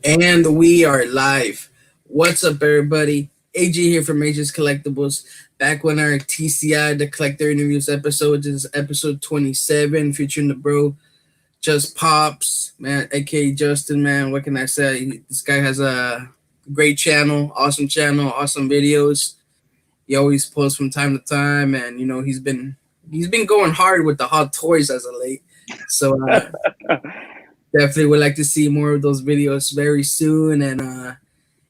And we are live. What's up, everybody? AJ here from AJ's Collectibles. Back when our TCI, the Collector Interviews episode, is episode 27, featuring the bro Just Pops, man, aka Justin, man. What can I say? This guy has a great channel, awesome videos. He always posts from time to time, and he's been going hard with the hot toys as of late. So definitely would like to see more of those videos very soon. And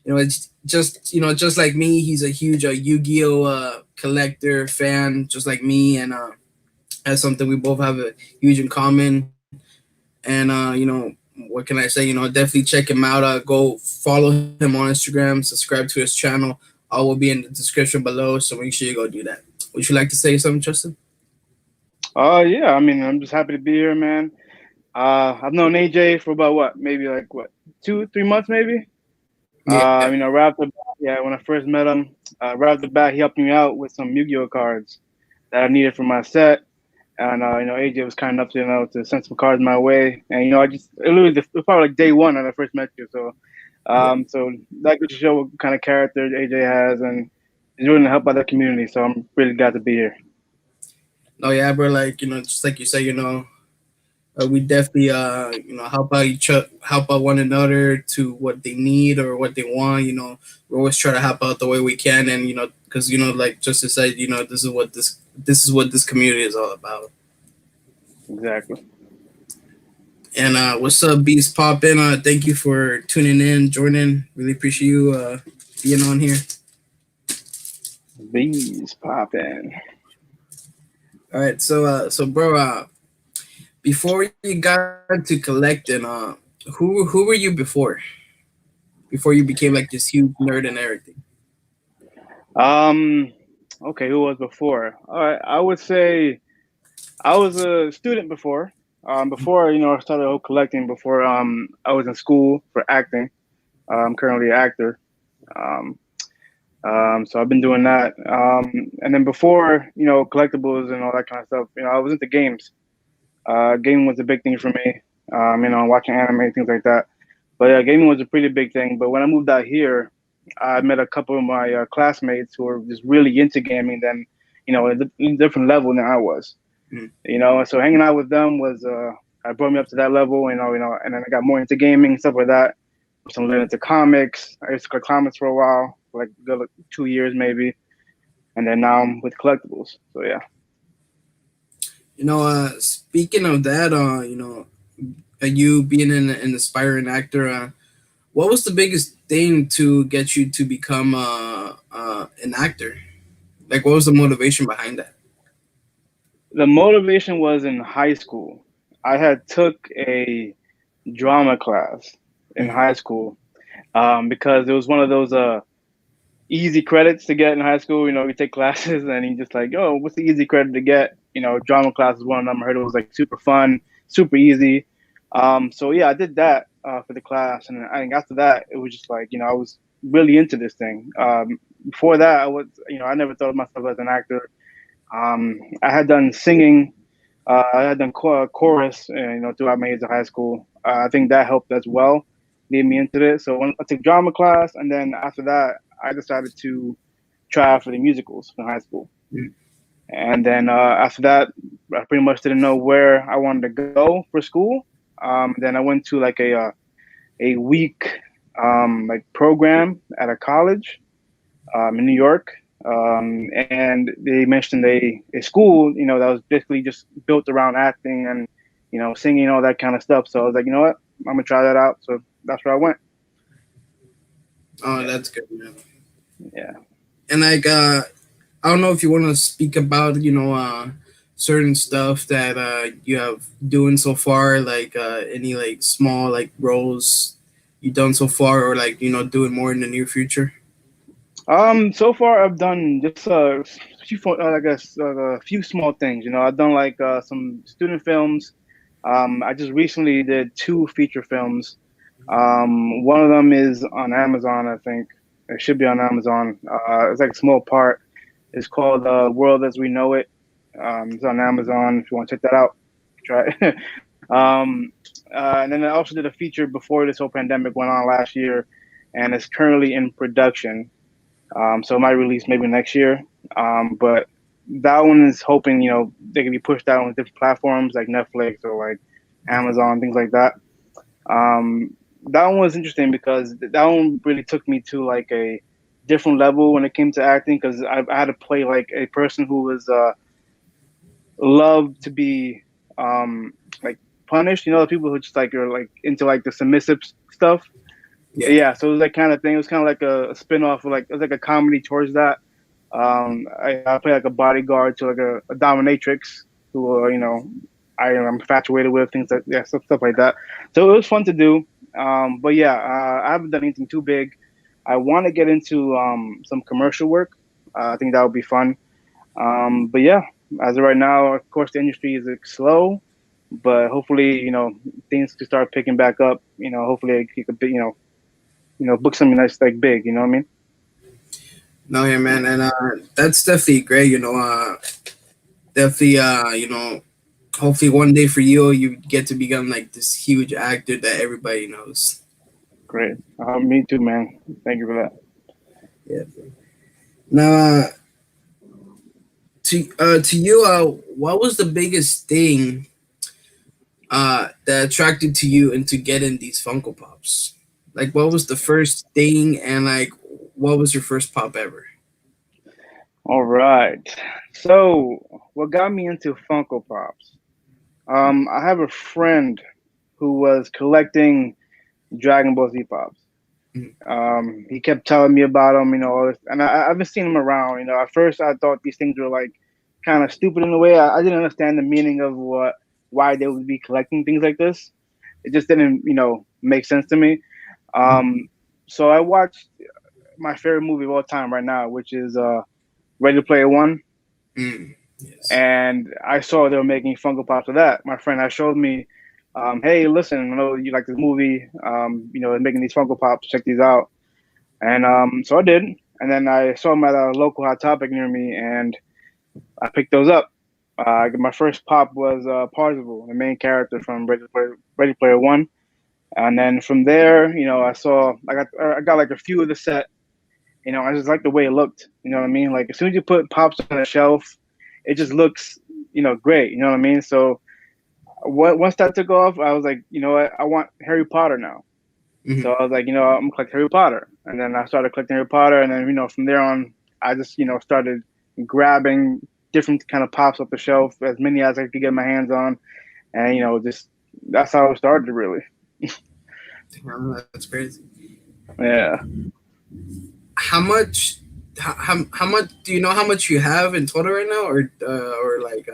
it's just like me, he's a huge Yu-Gi-Oh collector fan, just like me, and that's something we both have a huge in common. And what can I say? Definitely check him out. Go follow him on Instagram, subscribe to his channel. All will be in the description below, so make sure you go do that. Would you like to say something, Justin? Yeah. I mean, I'm just happy to be here, man. I've known AJ for about maybe 2, 3 months, maybe. Yeah. Right off the bat, yeah, when I first met him, right off the bat, he helped me out with some Yu-Gi-Oh cards that I needed for my set. And AJ was kind enough to send some cards my way. And it was probably like day one when I first met you. So, Yeah. so that goes to show what kind of character AJ has, and he's willing to help out the community. So I'm really glad to be here. Oh yeah, bro. Like just like you say, we definitely help out one another to what they need or what they want. We always try to help out the way we can, and because like just to say, this is what this community is all about. Exactly. And what's up, Beast Poppin'? Thank you for tuning in, joining. Really appreciate you being on here. Bees popping. All right, so bro, before you got into collecting, who were you before you became like this huge nerd and everything? Um, okay, who was before? All right, I would say I was a student before. Before I started whole collecting. Before I was in school for acting. I'm currently an actor. Um, so I've been doing that. And then before collectibles and all that kind of stuff, I was into games. Gaming was a big thing for me. Watching anime, things like that. But gaming was a pretty big thing. But when I moved out here, I met a couple of my classmates who were just really into gaming. Then, a different level than I was. Mm. And so hanging out with them was I brought me up to that level. And then I got more into gaming and stuff like that. So I'm into comics. I used to collect comics for a while, for like good 2 years maybe, and then now I'm with collectibles. So yeah. Speaking of that, you being an aspiring actor, what was the biggest thing to get you to become an actor? Like, what was the motivation behind that? The motivation was in high school. I had took a drama class in Mm. high school because it was one of those easy credits to get in high school. You take classes and you just like, oh, what's the easy credit to get? Drama class is one of them. I heard it was like super fun, super easy. So yeah, I did that for the class, and I think after that, it was just like I was really into this thing. Before that, I never thought of myself as an actor. I had done singing. I had done chorus, throughout my years of high school. I think that helped as well, lead me into this. So when I took drama class, and then after that, I decided to try out for the musicals in high school. Mm. And then after that, I pretty much didn't know where I wanted to go for school. Then I went to like a week like program at a college in New York. And they mentioned a school, that was basically just built around acting and, singing, all that kind of stuff. So I was like, you know what, I'm gonna try that out. So that's where I went. Oh, that's good, man. Yeah. And like, I don't know if you want to speak about, certain stuff that you have doing so far, like any like small like roles you done so far, or like doing more in the near future. So far I've done just I guess a few small things. I've done like some student films. I just recently did two feature films. One of them is on Amazon, I think. It should be on Amazon. It's like a small part. It's called World as We Know It. It's on Amazon if you want to check that out. Try it. Um, and then I also did a feature before this whole pandemic went on last year, and it's currently in production. So it might release maybe next year. But that one is hoping, they can be pushed out on different platforms like Netflix or like Amazon, things like that. Um, that one was interesting because that one really took me to like a different level when it came to acting because I had to play like a person who was loved to be like punished. You know, the people who just like are like into like the submissive stuff. Yeah. Yeah, so it was that kind of thing. It was kind of like a spin off of like it was like a comedy towards that. I play like a bodyguard to like a dominatrix who I'm infatuated with things like yeah stuff like that. So it was fun to do. But yeah, I haven't done anything too big. I want to get into some commercial work. I think that would be fun. But yeah, as of right now, of course, the industry is like, slow, but hopefully, things can start picking back up. Hopefully, I could be, book something that's like big. You know what I mean? No, yeah, man, and that's definitely great. Definitely, hopefully one day for you, you get to become like this huge actor that everybody knows. Great. Me too, man. Thank you for that. Yeah. Now, to you, what was the biggest thing that attracted to you into getting these Funko Pops? Like, what was the first thing, and like, what was your first pop ever? All right. So, what got me into Funko Pops? I have a friend who was collecting Dragon Ball Z Pops. Mhm. He kept telling me about them, all this, and I haven't seen them around. At first I thought these things were like kind of stupid in a way. I didn't understand the meaning of why they would be collecting things like this. It just didn't, make sense to me. Um, so I watched my favorite movie of all time right now, which is Ready Player One, Mm, yes. and I saw they were making Funko Pops of that. My friend had showed me, hey, listen, I know you like this movie. They're making these Funko Pops. Check these out. And so I did. And then I saw them at a local Hot Topic near me, and I picked those up. My first pop was Parzival, the main character from Ready Player One. And then from there, I got like a few of the set. I just like the way it looked. You know what I mean? Like as soon as you put pops on a shelf, it just looks great. You know what I mean? So once that took off, I was like, you know what? I want Harry Potter now. Hmm. So I was like, I'm gonna collect Harry Potter, and then I started collecting Harry Potter, and then from there on, I just started grabbing different kind of pops off the shelf, as many as I could get my hands on, and just that's how it started really. Wow, that's crazy. Yeah. How much? How much? Do you know how much you have in total right now, or like,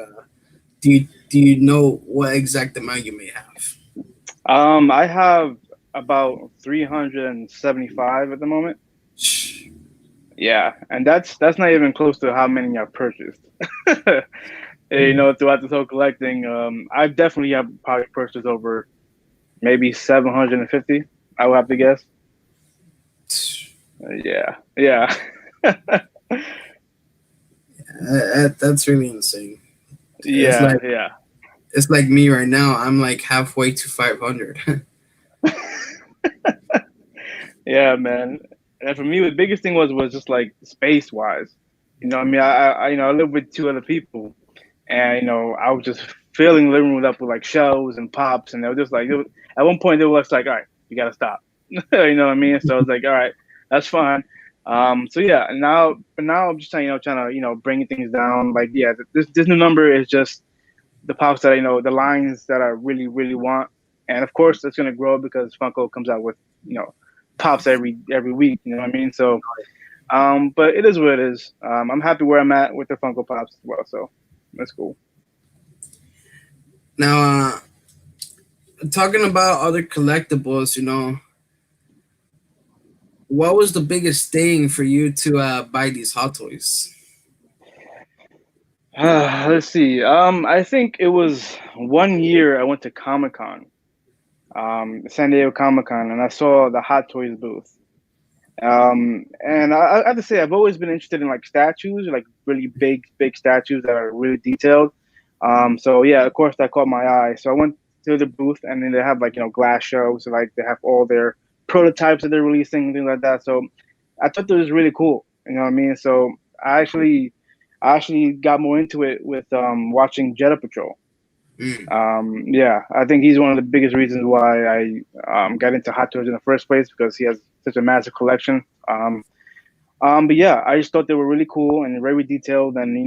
do you know what exact amount you may have? I have about 375 at the moment. Shh. Yeah, and that's not even close to how many I've purchased. Throughout this whole collecting, I definitely have probably purchased over maybe 750. I would have to guess. Yeah, yeah, That's really insane. It's yeah, like yeah, it's like me right now. I'm like halfway to 500. yeah, man. And for me, the biggest thing was just like space wise. I mean, I live with two other people, and I was just filling the living room up with like shelves and pops, and they were just like, at one point they were just like, all right, you gotta stop. You know what I mean? So I was like, all right, that's fine. So yeah, but now I'm just trying to bringing things down. Like yeah, this new number is just the pops that the lines that I really really want, and of course it's gonna grow because Funko comes out with pops every week. You know what I mean? So but it is what it is. I'm happy where I'm at with the Funko Pops as well. So that's cool. Now, talking about other collectibles, what was the biggest thing for you to buy these Hot Toys? Let's see. I think it was one year I went to Comic Con, San Diego Comic Con, and I saw the Hot Toys booth. And I have to say, I've always been interested in like statues, like really big statues that are really detailed. So yeah, of course that caught my eye. So I went. to the booth, and then they have like glass shows, so, like they have all their prototypes that they're releasing, things like that. So I thought that was really cool. You know what I mean? So I actually got more into it with watching Jetta Patrol. Mm. Yeah, I think he's one of the biggest reasons why I got into Hot Toys in the first place, because he has such a massive collection. But yeah, I just thought they were really cool and very detailed, and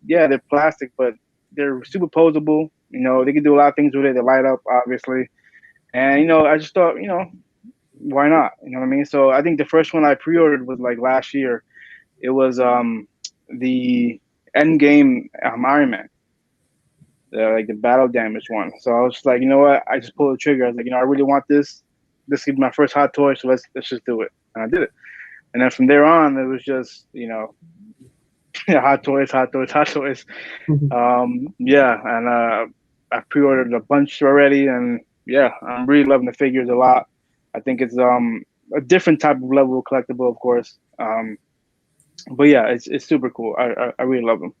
yeah, they're plastic, but they're super posable. They can do a lot of things with it. They light up, obviously, and I just thought, why not? You know what I mean? So I think the first one I pre-ordered was like last year. It was the Endgame Iron Man, like the battle damage one. So I was just like, you know what? I just pulled the trigger. I was like, I really want this. This is my first hot toy, so let's just do it. And I did it. And then from there on, it was just hot toys, hot toys, hot toys. Yeah, and I pre-ordered a bunch already, and yeah, I'm really loving the figures a lot. I think it's a different type of level of collectible, of course. But yeah, it's super cool. I really love them.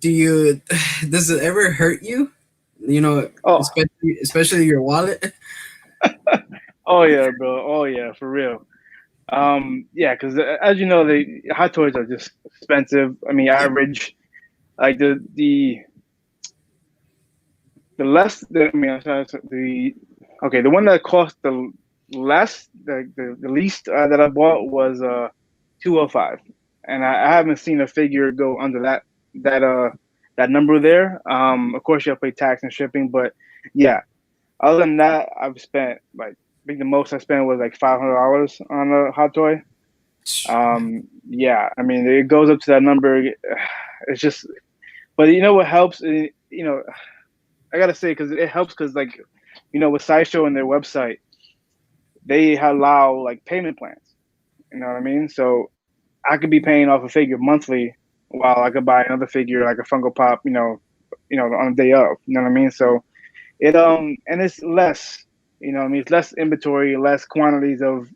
Do you? Does it ever hurt you? Oh, especially your wallet. oh yeah, bro. Oh yeah, for real. Yeah, because as you know, the hot toys are just expensive. I mean, Yeah. average. Like the less. I mean, I'm sorry, the one that cost the less, the least that I bought was 205, and I haven't seen a figure go under that uh that number there. Of course, you have to pay tax and shipping, but yeah. Other than that, I've spent like, I think the most I spent was like $500 on a hot toy. Yeah, I mean it goes up to that number. It's just, but what helps? I gotta say, because it helps, because like, with Sideshow and their website, they allow like payment plans. You know what I mean? So I could be paying off a figure monthly, while I could buy another figure like a Funko Pop, on the day of. You know what I mean? So and it's less, what I mean, it's less inventory, less quantities of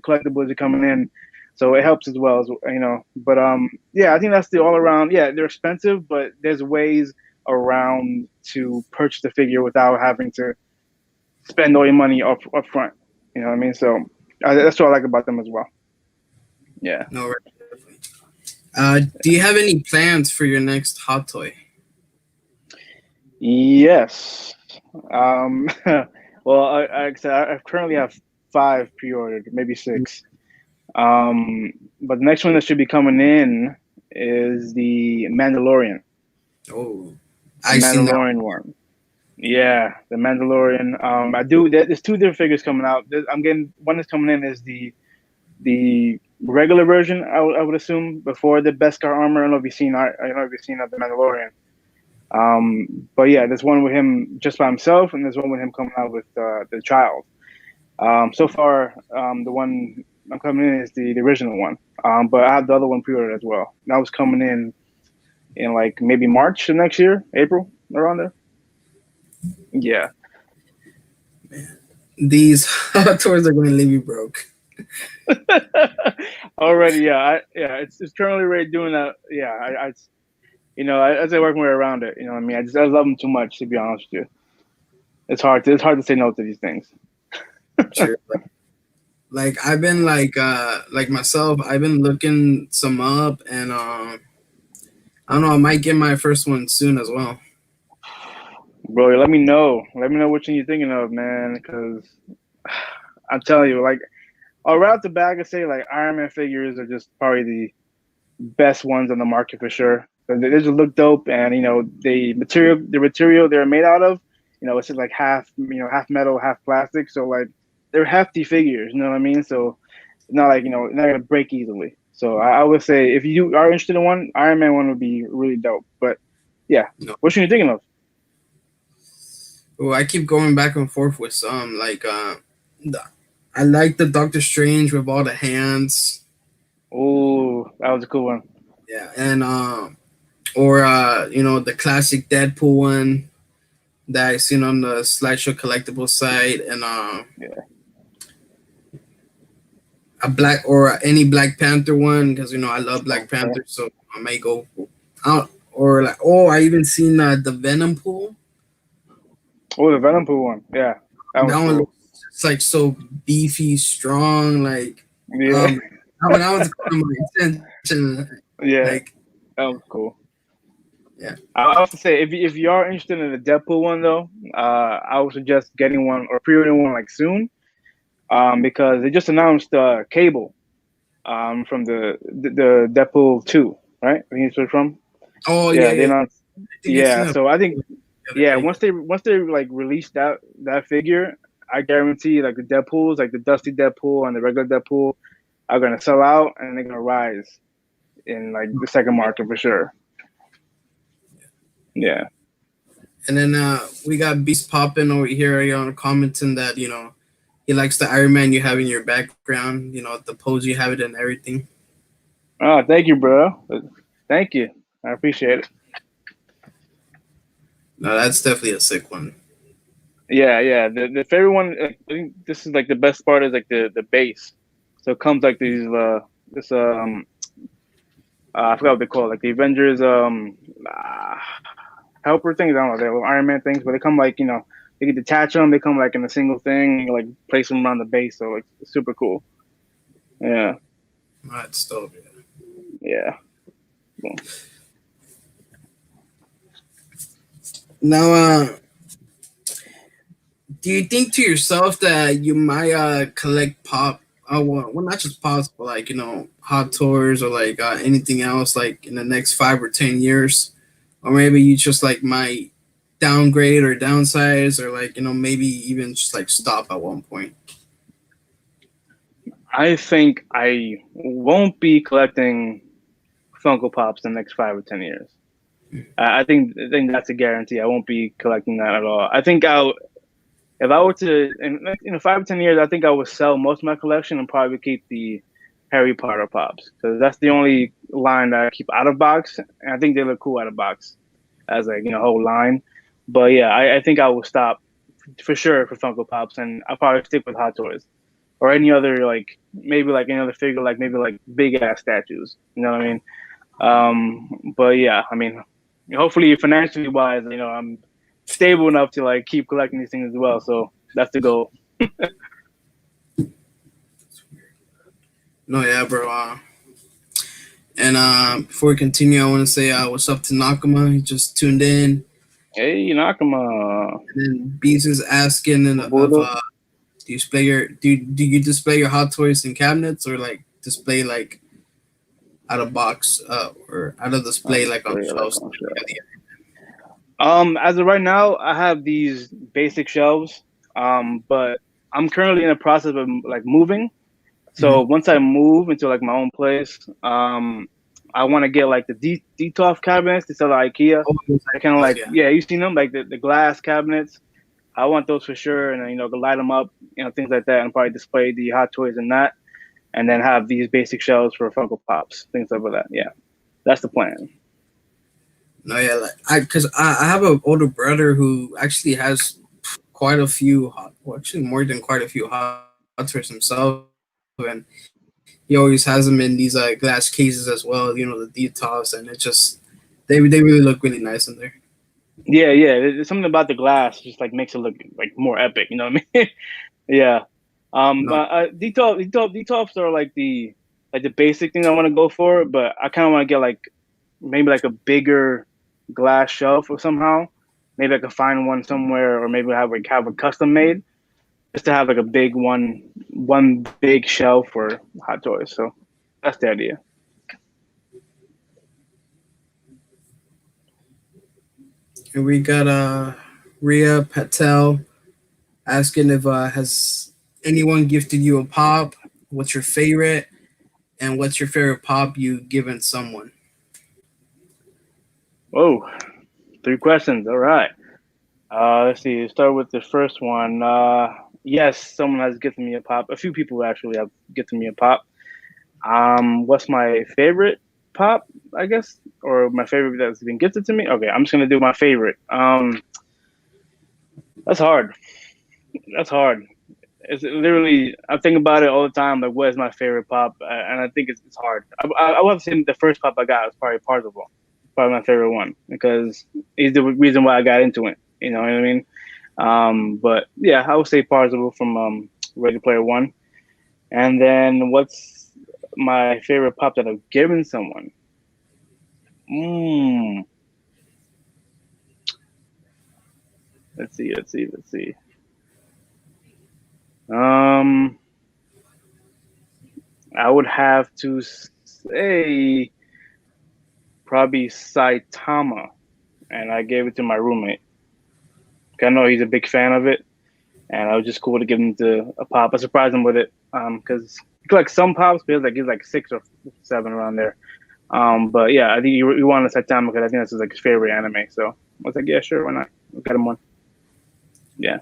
collectibles are coming in, so it helps as well, But yeah, I think that's the all around. Yeah, they're expensive, but there's ways around to purchase the figure without having to spend all your money up front. You know what I mean? So that's what I like about them as well. Yeah. No, right. Do you have any plans for your next hot toy? Yes. Well, like I said, I currently have 5 pre-ordered, maybe 6. But the next one that should be coming in is the Mandalorian. Oh, The I seen that. Mandalorian one. Yeah, the Mandalorian. There's 2 different figures coming out. I'm getting one that's coming in is the regular version. I would assume before the Beskar armor. I don't know if you've seen. I don't know if you've seen the Mandalorian. But yeah, there's one with him just by himself, and there's one with him coming out with the child. So far, the one I'm coming in is the original one. But I have the other one pre-ordered as well. That was coming in like maybe March of next year, April, around there. Yeah. These hot toys are going to leave you broke. Already, yeah, it's currently already doing that. Yeah, as I work my way around it. You know what I mean? I love them too much, to be honest with you. It's hard to say no to these things. Sure. Like I've been like myself, I've been looking some up, and I don't know, I might get my first one soon as well. Bro, let me know. Let me know which one you're thinking of, man. Because I'm telling you, like, right off the bat, I could say like Iron Man figures are just probably the best ones on the market for sure. They just look dope, and the material they're made out of, it's just like half metal, half plastic. So like they're hefty figures. You know what I mean? So it's not like it's not gonna break easily. So I would say if you are interested in one, Iron Man one would be really dope. But yeah, No. what are you thinking of? Oh, I keep going back and forth with some I like the Doctor Strange with all the hands. Oh, that was a cool one. Yeah, and or the classic Deadpool one that I seen on the slideshow collectible site, and Yeah. a black or any Black Panther one, because I love Black Okay. Panther, so I may go out, or like I even seen the Venom pool. Oh, the Venom Pool one. Yeah, that That was one cool. looks just like so beefy, strong. Like, Yeah, that was kind of my intention. Like, yeah, that was cool. yeah. I have to say, if you are interested in the Deadpool one though, I would suggest getting one or pre-ordering one like soon, because they just announced Cable, from the Deadpool 2, right? I think it's from. Oh yeah, Yeah, they yeah. announced. I think I seen Yeah, a so I think, the other yeah, day. once they like release that figure, I guarantee like the Deadpools, like the Dusty Deadpool and the regular Deadpool, are gonna sell out and they're gonna rise in like the second market for sure. Yeah. And then we got Beast popping over here, commenting that he likes the Iron Man you have in your background. The pose you have it and everything. Oh, thank you, bro. Thank you. I appreciate it. No, that's definitely a sick one. Yeah, yeah. The favorite one, I think this is like the best part is like the base. So it comes like these this I forgot what they call it, like the Avengers uh, helper things. I don't know, they're little Iron Man things, but they come like you can detach them. They come like in a single thing. You like place them around the base, so like it's super cool. Yeah, That's dope. yeah. Now, do you think to yourself that you might collect pop? Well, not just pops, but like hot tours or like anything else like in the next 5 or 10 years, or maybe you just like might downgrade or downsize or like maybe even just like stop at one point. I think I won't be collecting Funko Pops in the next 5 or 10 years. I think that's a guarantee. I won't be collecting that at all. I think I'll if I were to in 5 or 10 years, I think I would sell most of my collection and probably keep the Harry Potter Pops because that's the only line that I keep out of box, and I think they look cool out of box as like whole line. But yeah, I think I will stop for sure for Funko Pops, and I'll probably stick with Hot Toys or any other like maybe like another figure like maybe like big ass statues. You know what I mean? But yeah, I mean, hopefully financially wise, I'm stable enough to like keep collecting these things as well. So that's the goal. No, yeah, bro. And before we continue, I want to say what's up to Nakama. He just tuned in. Hey, Nakama. And then Bees is asking of Mabudo. do you display your Hot Toys in cabinets or like display like out of box or out of display like on Like shelves? on sure. As of right now, I have these basic shelves. But I'm currently in the process of like moving. So Mm-hmm. once I move into like my own place, I want to get like the DTOF cabinets to sell at IKEA. Oh, those They're kind of ideas, like, yeah. yeah, you've seen them, like the glass cabinets. I want those for sure, and light them up, things like that, and probably display the Hot Toys in that, and then have these basic shelves for Funko Pops, things like that. Yeah, that's the plan. No, yeah, like because I have an older brother who actually has quite a few well, actually more than quite a few Hot Toys himself, and he always has them in these glass cases as well. The detox, and it just they really look really nice in there. Yeah, yeah. There's something about the glass just like makes it look like more epic. You know what I mean? Yeah. No, Detox are like the basic thing I want to go for, but I kind of want to get like maybe like a bigger glass shelf or somehow. Maybe I could find one somewhere, or maybe have a custom made just to have like a big one big shelf for Hot Toys. So that's the idea. and we got Ria Patel asking if has anyone gifted you a pop? What's your favorite? And what's your favorite pop you given someone? Oh, 3 questions. All right. Let's see. Start with the first one. Yes, someone has gifted me a pop. A few people actually have gifted me a pop. What's my favorite pop? I guess, or my favorite that's been gifted to me. Okay, I'm just gonna do my favorite. That's hard. That's hard. It's literally I think about it all the time. Like, what is my favorite pop? And I think it's hard. I would have to say the first pop I got was probably Parzival. Probably my favorite one because he's the reason why I got into it. You know what I mean? But yeah, I would say Parzival from Ready Player One. And then what's my favorite pop that I've given someone? Mm, let's see. Um, I would have to say probably Saitama, and I gave it to my roommate. I know he's a big fan of it, and it was just cool to give him a pop. I surprised him with it, because he collects some pops, but he's like 6 or 7 around there. But yeah, I think he wanted Saitama because I think that's like his favorite anime. So I was like, yeah, sure, why not? We got him one. Yeah.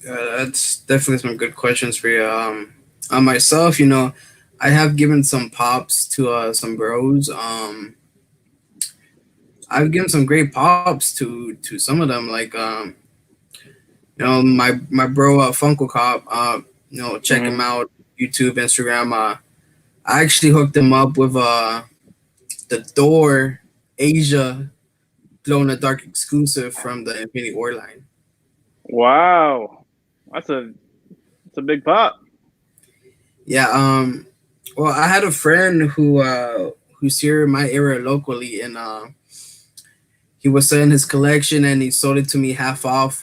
That's definitely some good questions for you. On myself, I have given some pops to some bros. I've given some great pops to some of them. Like my bro Funko Cop. Check him Mm-hmm. out. YouTube, Instagram. I actually hooked him up with the Door Asia Glow in the Dark exclusive from the Infinity War line. Wow, that's a big pop. Yeah. Well, I had a friend who's here in my area locally, and he was selling his collection, and he sold it to me half off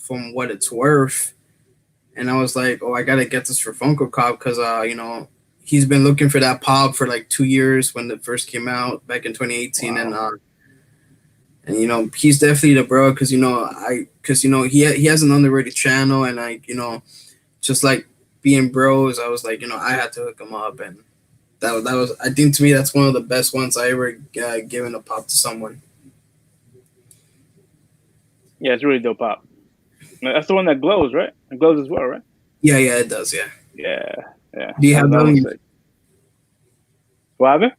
from what it's worth. And I was like, oh, I gotta get this for Funko Cop because he's been looking for that pop for like 2 years when it first came out back in 2018, Wow. and he's definitely the bro because he has an underrated channel, and just like being bros, I was like I had to hook him up, and that was I think to me that's one of the best ones I ever given a pop to someone. Yeah, it's really dope pop. That's the one that glows, right? It glows as well, right? Yeah, it does. Yeah. Yeah, yeah. Do you have That that one's one? sick. What happened?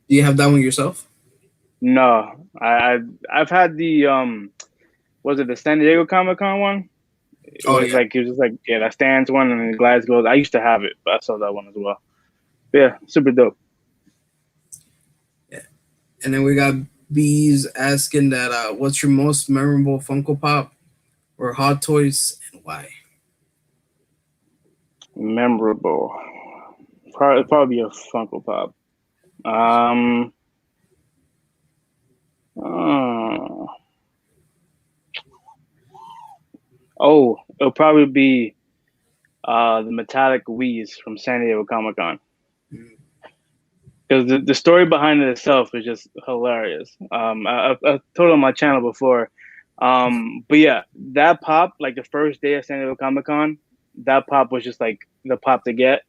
Do you have that one yourself? No, I've had the was it the San Diego Comic Con one? Oh yeah. It was just like yeah, that stands one and the glass glows. I used to have it, but I saw that one as well. But yeah, super dope. Yeah. And then we got Bees asking that what's your most memorable Funko Pop or Hot Toys and why? Memorable. Probably a Funko Pop. Um. uh, oh, it'll probably be the metallic Wheeze from San Diego Comic Con. Mm. Because the story behind it itself is just hilarious. I've told on my channel before. But yeah, that pop, like the first day of San Diego Comic Con, that pop was just like the pop to get.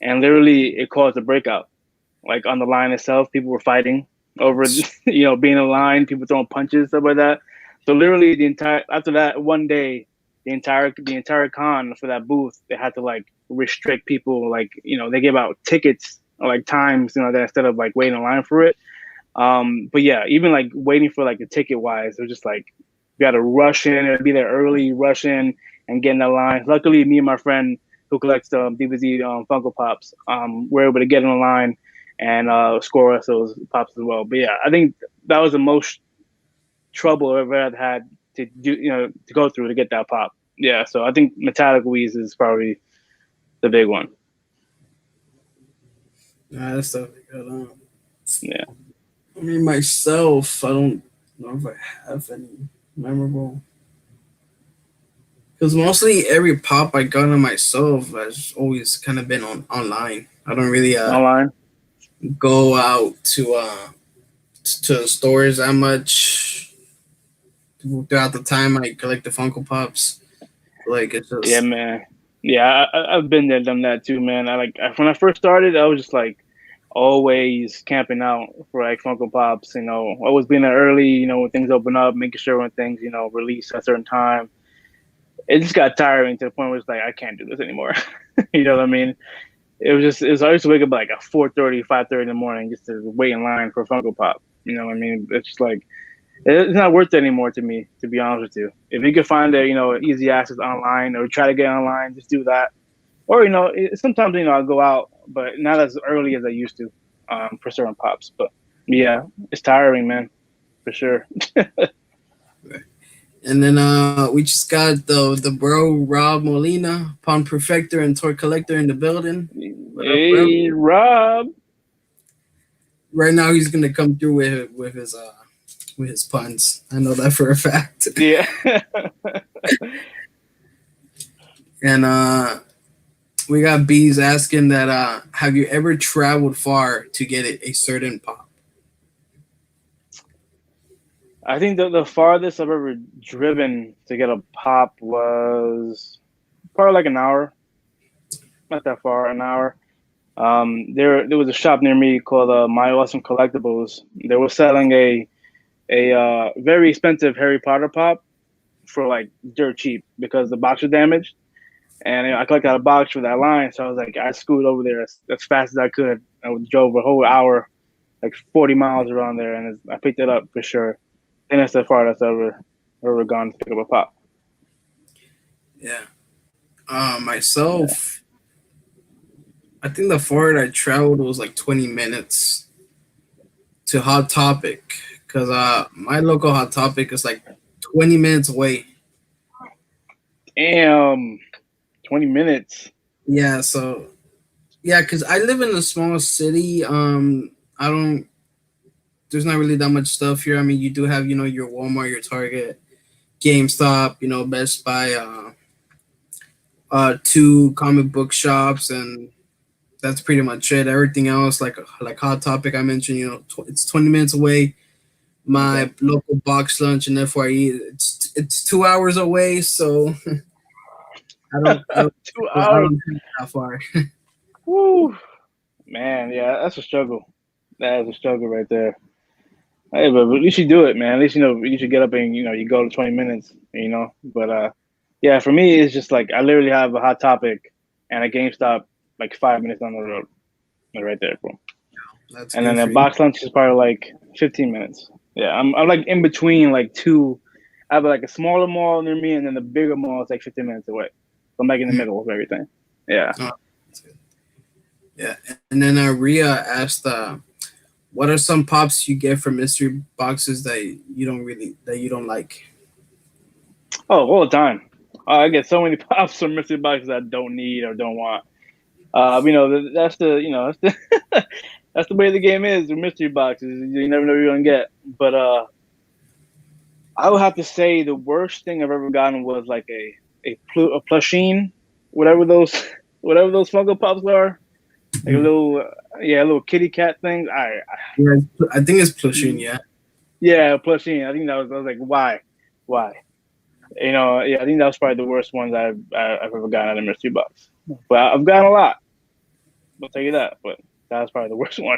And literally it caused a breakout. Like on the line itself, people were fighting over, being in line, people throwing punches, stuff like that. So literally after that one day, the entire con for that booth, they had to like restrict people, like, they gave out tickets or like times, that instead of like waiting in line for it. But yeah, even like waiting for like the ticket wise, it was just like you got to rush in and be there early, rush in and get in the line. Luckily, me and my friend who collects DVZ Funko Pops, were able to get in the line and score us those pops as well. But yeah, I think that was the most trouble I've ever had to do, to go through to get that pop. Yeah, so I think Metallic Wheeze is probably the big one. That's definitely good. Yeah. I mean, myself, I don't know if I have any memorable. Because mostly every pop I got on myself has always kind of been online. I don't really Online. go out to stores that much throughout the time I collect the Funko Pops. Like it's Yeah, just man. Yeah, I've been there, done that too, man. When I first started, I was just like always camping out for like Funko Pops. Always being there early. When things open up, making sure when things release at a certain time. It just got tiring to the point where it's like I can't do this anymore. You know what I mean? I used to wake up like at 4:30, 5:30 in the morning just to wait in line for a Funko Pop. You know what I mean? It's just like it's not worth it anymore to me, to be honest with you. If you can find easy access online or try to get online, just do that. Or sometimes I'll go out, but not as early as I used to, for certain pops. But yeah, it's tiring, man, for sure. And then we just got the bro Rob Molina, Pawn Perfector and Toy Collector in the building. What up, bro? Hey, Rob. Right now he's gonna come through with his puns. I know that for a fact. Yeah. And we got Bees asking that have you ever traveled far to get a certain pop? I think the farthest I've ever driven to get a pop was probably like an hour. Not that far, an hour. There was a shop near me called My Awesome Collectibles. They were selling a very expensive Harry Potter pop for like dirt cheap because the box was damaged. And I collected a box for that line, so I was like, I scooted over there as fast as I could. I drove a whole hour, like 40 miles around there, and I picked it up for sure. And that's the farthest I've ever gone to pick up a pop. Yeah. Yeah. Myself, I think the farthest I traveled was like 20 minutes to Hot Topic because my local Hot Topic is like 20 minutes away. Damn, 20 minutes. Yeah, so yeah, because I live in a small city. I don't. There's not really that much stuff here. I mean, you do have your Walmart, your Target, GameStop, Best Buy, two comic book shops, and that's pretty much it. Everything else, like Hot Topic, I mentioned, it's 20 minutes away. Okay. My local box lunch and FYE, it's 2 hours away, so Two I hours. don't think that far. Woo. Man, yeah, that's a struggle. That is a struggle right there. Hey, but at least you do it, man. At least you should get up and you go to 20 minutes. But yeah, for me it's just like I literally have a Hot Topic and a GameStop like 5 minutes down the road, like right there, bro. That's And then good a for you. box lunch is probably like 15 minutes. Yeah, I'm like in between like two. I have like a smaller mall near me, and then the bigger mall is like 15 minutes away. So I'm like in the middle of everything. Yeah. Oh, that's good. Yeah, and then Ria asked, "What are some pops you get from mystery boxes that you don't like?" Oh, all the time. I get so many pops from mystery boxes I don't need or don't want. That's that's the way the game is. The mystery boxes, you never know what you're gonna get. But I would have to say the worst thing I've ever gotten was like a plushine, whatever those whatever those Funko Pops are, like a Mhm. little yeah, a little kitty cat thing. Yeah, I think it's Plushing. Yeah. Yeah, plushine. I think that was I was like, why? Yeah, I think that was probably the worst ones I've ever gotten out of a mystery box. But I've gotten a lot. I'll tell you that. But that was probably the worst one.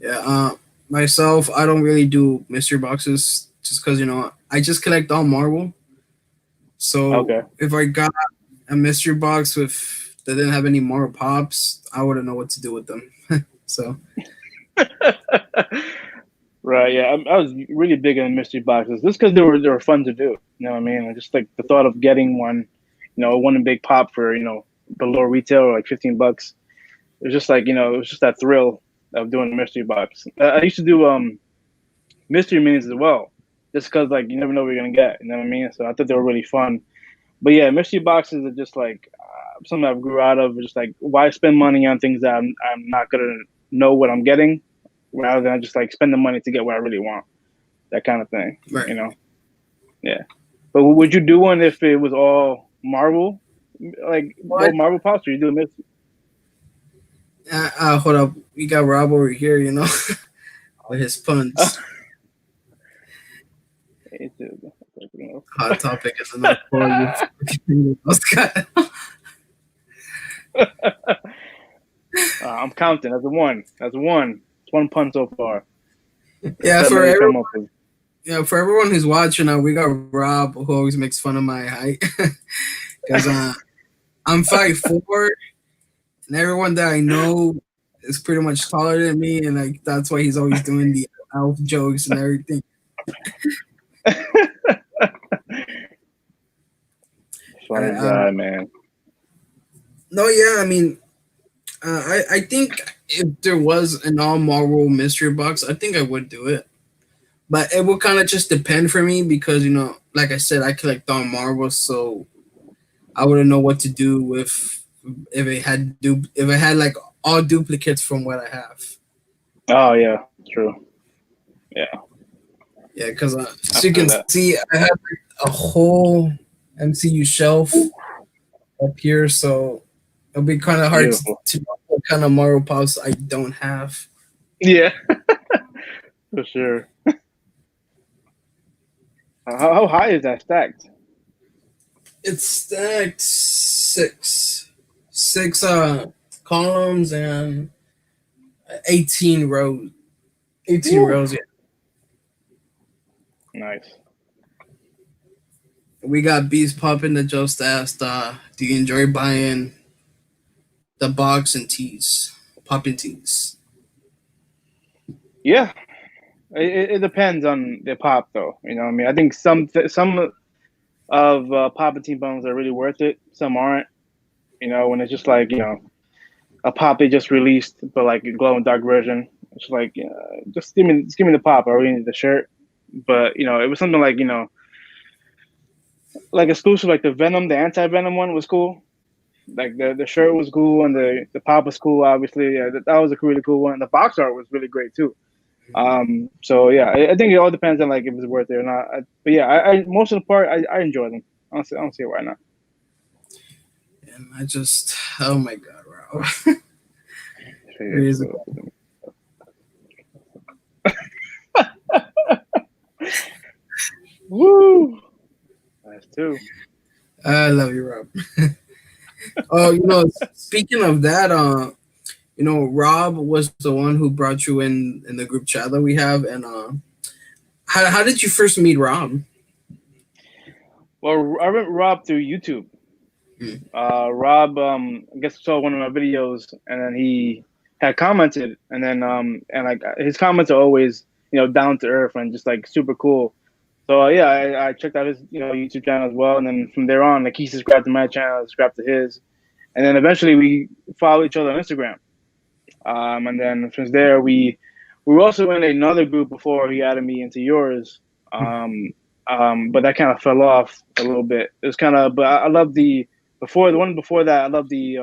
Yeah. Myself, I don't really do mystery boxes just because I just collect all Marvel. So Okay. if I got a mystery box with that didn't have any Marvel pops, I wouldn't know what to do with them. So Right. Yeah. I was really big on mystery boxes just because they were fun to do. You know what I mean? And just like the thought of getting one, one big pop for below retail like $15. It was just like it was just that thrill of doing a mystery box. I used to do mystery minis as well, just because like you never know what you're gonna get. You know what I mean? So I thought they were really fun. But yeah, mystery boxes are just like something I grew out of. Just like why spend money on things that I'm not gonna know what I'm getting, rather than just like spend the money to get what I really want. That kind of thing. right. Yeah. But would you do one if it was all Marvel, like all What? Marvel pops, or you do a mystery? Hold up. We got Rob over here. With his puns. Hot Topic is enough for you. I'm counting. That's a one. That's one. It's one pun so far. Yeah, That for many everyone. come up with. Yeah, for everyone who's watching, we got Rob who always makes fun of my height because I'm 5'4", and everyone that I know is pretty much taller than me, and like that's why he's always doing the elf jokes and everything. Funny guy, man. No, yeah, I mean, I think if there was an all Marvel mystery box, I think I would do it. But it will kind of just depend for me because like I said, I collect on Marvel, so I wouldn't know what to do with if it had like all duplicates from what I have. Oh yeah, true. Yeah, Yeah, because I as you feel can that. see, I have like, a whole MCU shelf up here, so it'll be kind of hard Beautiful. to know what kind of Marvel pops I don't have. Yeah, for sure. How high is that stacked? It's stacked six columns and 18 rows. 18 Woo. rows. Yeah, Nice. we got Beast popping that just asked, do you enjoy buying the box and tees, popping tees? Yeah, it depends on the pop though. You know, what I mean, I think some of Palpatine bones are really worth it. Some aren't. You know, when it's just like a pop they just released, but like a glow and dark version. It's like just give me the pop. I really need the shirt. But it was something like like exclusive, like the Venom, the anti Venom one was cool. Like the shirt was cool and the pop was cool. Obviously, yeah, that was a really cool one. The box art was really great too. So yeah, I think it all depends on like if it's worth it or not. But yeah, I most of the part I enjoy them. I don't see why not. And I just, oh my god, bro. Crazy. Yeah, woo! That's two. I love you, Rob. Oh, speaking of that, Rob was the one who brought you in the group chat that we have, and how did you first meet Rob? Well, I met Rob through YouTube. Hmm. Rob, I guess saw one of my videos, and then he had commented, and then and like his comments are always down to earth and just like super cool. So yeah, I checked out his YouTube channel as well, and then from there on, like he subscribed to my channel, I subscribed to his, and then eventually we follow each other on Instagram. And then from there we were also in another group before he added me into yours. But that kind of fell off a little bit. It was kind of, but I love the one before that. I love the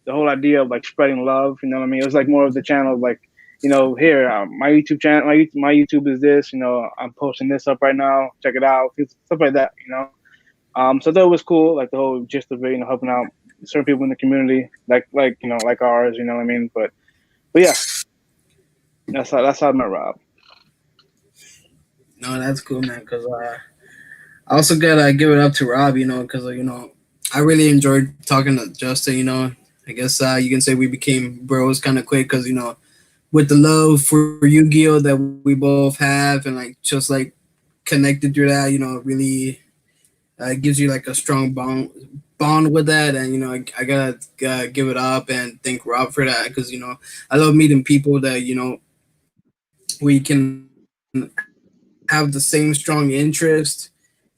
whole idea of like spreading love. You know what I mean? It was like more of the channel of like, here my YouTube channel, my YouTube is this. I'm posting this up right now. Check it out, stuff like that. So that was cool. Like the whole gist of it, helping out certain people in the community, like like ours. You know what I mean? But yeah, that's how I met Rob. No, that's cool, man. Because I also gotta give it up to Rob, because I really enjoyed talking to Justin. I guess you can say we became bros kind of quick because with the love for Yu-Gi-Oh that we both have, and like just like connected through that, it really gives you like a strong bond with that, and I gotta give it up and thank Rob for that because I love meeting people that we can have the same strong interest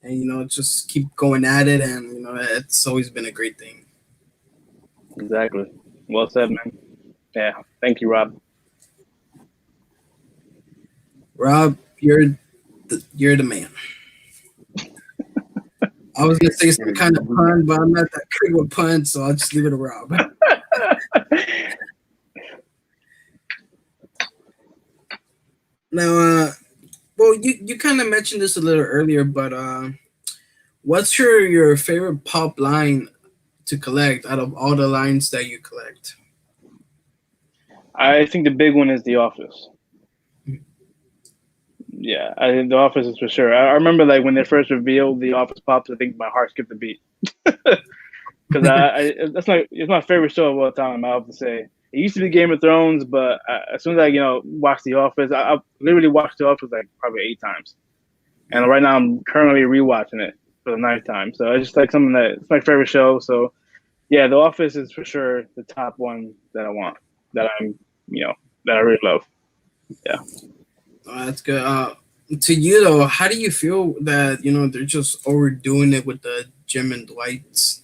and just keep going at it, and it's always been a great thing. Exactly. Well said, man. Yeah. Thank you, Rob. Rob, you're the man. I was gonna say some kind of pun, but I'm not that good with puns, so I'll just leave it to Rob. Now, well, you kind of mentioned this a little earlier, but what's your favorite pop line to collect out of all the lines that you collect? I think the big one is The Office. Yeah, I think The Office is for sure. I remember like when they first revealed The Office pops. I think my heart skipped a beat because it's my favorite show of all time. I have to say it used to be Game of Thrones, but as soon as I watched The Office, I literally watched The Office like probably 8 times, and right now I'm currently rewatching it for the ninth time. So it's just like something that it's my favorite show. So yeah, The Office is for sure the top one that I want, that I'm that I really love. Yeah. That's good. To you though, how do you feel that they're just overdoing it with the Jim and Dwight's?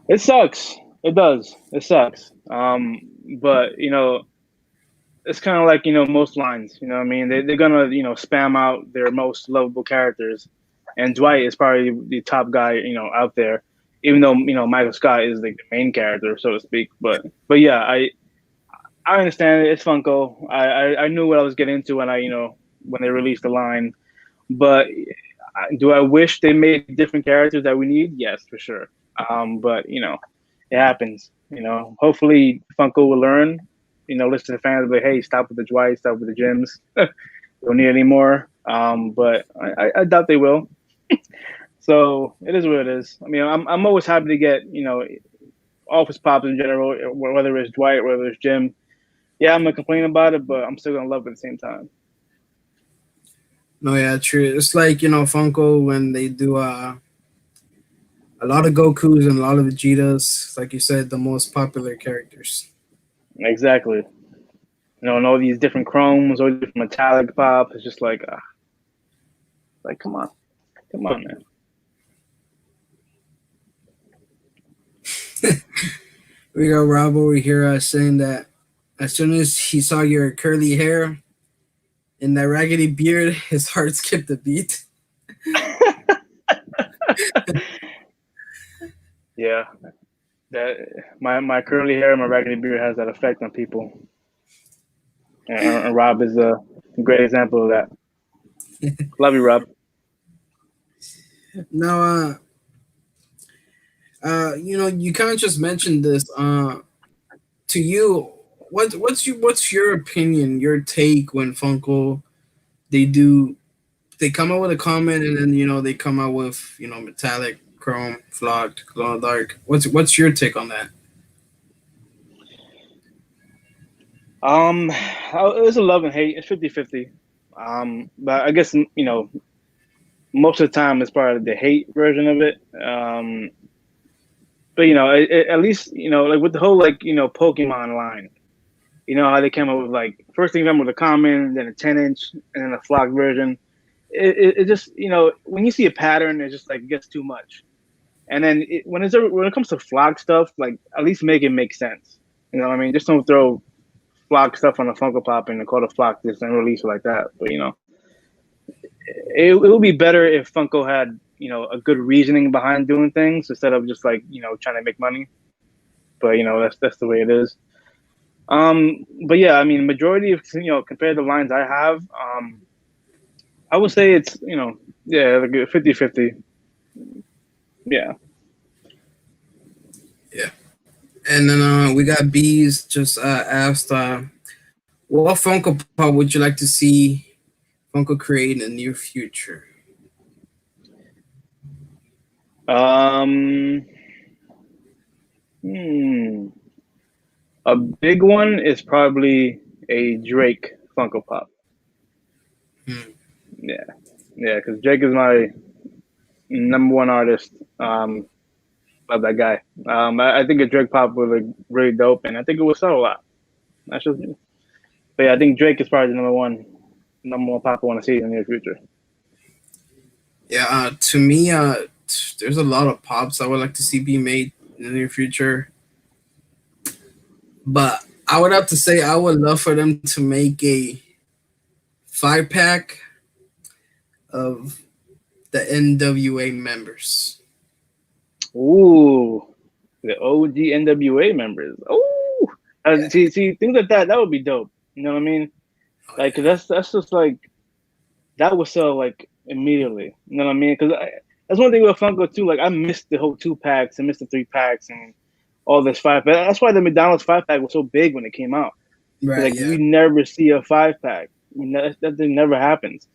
It sucks. It does. It sucks. But it's kind of like most lines. You know what I mean? They're gonna spam out their most lovable characters, and Dwight is probably the top guy out there. Even though Michael Scott is like the main character, so to speak. But yeah, I understand it. It's Funko. I knew what I was getting into when I when they released the line. But do I wish they made different characters that we need? Yes, for sure. But it happens. Hopefully Funko will learn. Listen to the fans, like, hey, stop with the Dwight, stop with the gyms. Don't need any more. But I doubt they will. So it is what it is. I mean, I'm always happy to get office pops in general, whether it's Dwight, whether it's Jim. Yeah, I'm gonna complain about it, but I'm still gonna love it at the same time. No, yeah, true. It's like Funko when they do a lot of Gokus and a lot of Vegetas. Like you said, the most popular characters. Exactly. And all these different chromes, all these different metallic pops. It's just like come on, man. We got Rob over here saying that as soon as he saw your curly hair and that raggedy beard, his heart skipped a beat. Yeah, that my curly hair and my raggedy beard has that effect on people, and Rob is a great example of that. Love you, Rob. Now, you kind of just mentioned this. To you, what's your opinion, your take when Funko they do they come out with a comment and then they come out with metallic, chrome, flocked, glow in the dark. What's your take on that? It's a love and hate. It's 50-50. But I guess most of the time it's part of the hate version of it. But at least like with the whole Pokemon line. You know how they came up with first thing came with a common, then a 10-inch, and then a flock version. It just when you see a pattern, it's just like it gets too much. And then when it comes to flock stuff, like at least make it make sense. You know what I mean? Just don't throw flock stuff on a Funko Pop and call it flock this and release it like that. But it would be better if Funko had a good reasoning behind doing things instead of just trying to make money. But that's the way it is. But yeah, I mean, majority of compared to the lines I have, I would say it's yeah, like a 50-50. Yeah. Yeah. And then we got Bees just asked, what Funko Pop would you like to see Funko create in the near future? Um. A big one is probably a Drake Funko Pop. Hmm. Yeah, yeah, because Drake is my number one artist. Love that guy. I think a Drake Pop was really dope, and I think it would sell a lot. That's just me. But yeah, I think Drake is probably the number one pop I want to see in the near future. Yeah, to me, there's a lot of pops I would like to see be made in the near future. But I would have to say I would love for them to make a 5-pack of the NWA members. Ooh, the OG NWA members. Ooh, see, things like that would be dope. You know what I mean? Like, 'cause that's just that would sell immediately. You know what I mean? Because that's one thing with Funko too. Like, I missed the whole 2-packs and missed the 3-packs and all this 5-pack. That's why the McDonald's 5-pack was so big when it came out. Right, yeah. We never see a 5-pack. That thing never happens.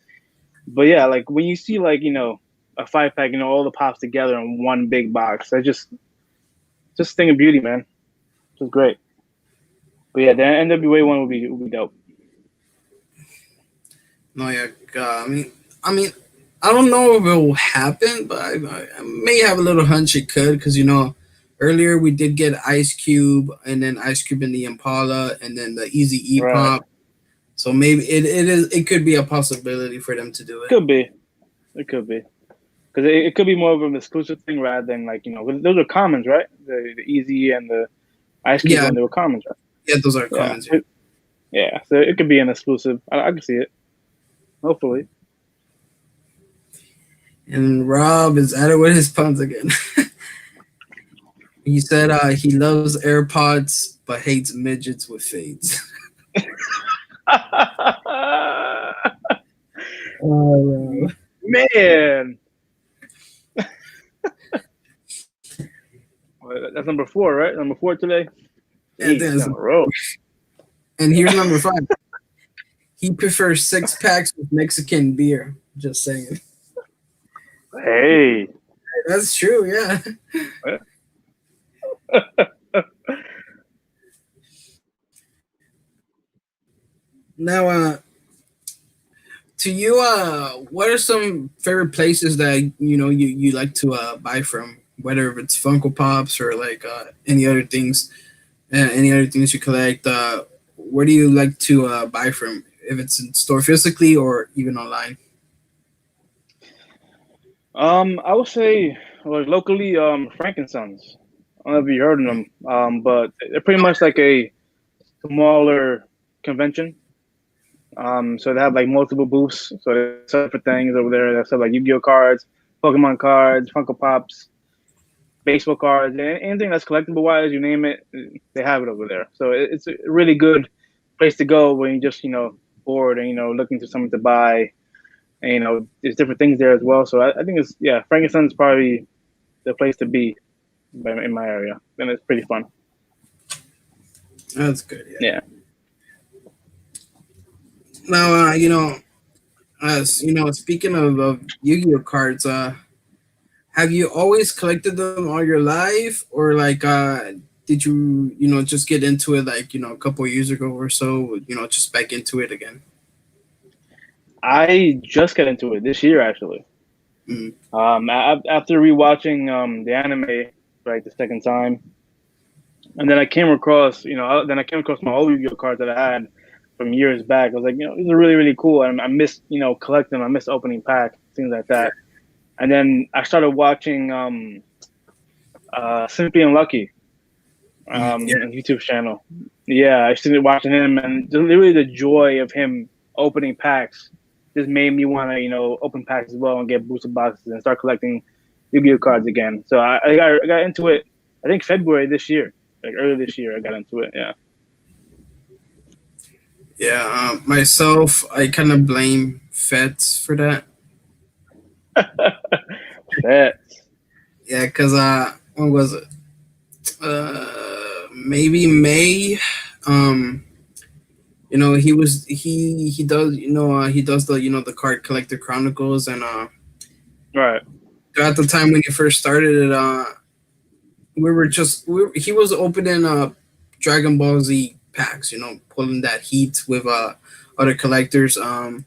But yeah, when you see a 5-pack, all the pops together in one big box, that's just a thing of beauty, man. Just great. But yeah, the NWA one would be dope. No, yeah. I mean, I don't know if it will happen, but I may have a little hunch it could, because earlier we did get Ice Cube, and then Ice Cube in the Impala, and then the Easy E Right. Pop. So maybe it could be a possibility for them to do it. Could be. It could be. Because it could be more of an exclusive thing rather than those are commons, right? The Easy and the Ice Cube Yeah, one, they were commons, right? yeah, those are Yeah. commons. Yeah. Yeah, so it could be an exclusive. I can see it. Hopefully. And Rob is at it with his puns again. He said he loves AirPods but hates midgets with fades. Oh, Man, that's number 4, right? Number 4 today. and, Jeez, on a roll. and here's number 5. He prefers 6 packs with Mexican beer. Just saying. Hey. That's true, yeah. Now, to you, what are some favorite places that you like to buy from? Whether it's Funko Pops or like any other things you collect. Where do you like to buy from? If it's in store physically or even online? I would say like locally, Frankensons. I don't know if you heard of them, but they're pretty much like a smaller convention. So they have like multiple booths. So they sell for things over there. They sell like Yu-Gi-Oh cards, Pokemon cards, Funko Pops, baseball cards, anything that's collectible wise, you name it, they have it over there. So it's a really good place to go when you just bored and looking for something to buy. And there's different things there as well. So I think it's Frankenstein's probably the place to be in my area, and it's pretty fun. That's good. Yeah. Yeah. Now, as speaking of Yu-Gi-Oh cards, have you always collected them all your life, or like did you just get into it like a couple of years ago or so? Just back into it again. I just got into it this year actually. Mm. After rewatching the anime like the second time, and then I came across my old Yu-Gi-Oh cards that I had from years back. I was like, these are really really cool, and I miss collecting them. I miss opening packs, things like that. And then I started watching Simply Unlucky Yeah. on YouTube channel. Yeah, I started watching him, and literally the joy of him opening packs just made me want to, open packs as well and get booster boxes and start collecting Yu-Gi-Oh cards again. So I got into it. I think February this year, like early this year, I got into it. Yeah. Yeah. Myself, I kind of blame Feds for that. That. Yeah, because when was it? Maybe May. Um, he does he does the the card collector chronicles, and Right. at the time when he first started it, he was opening Dragon Ball Z packs, pulling that heat with other collectors, and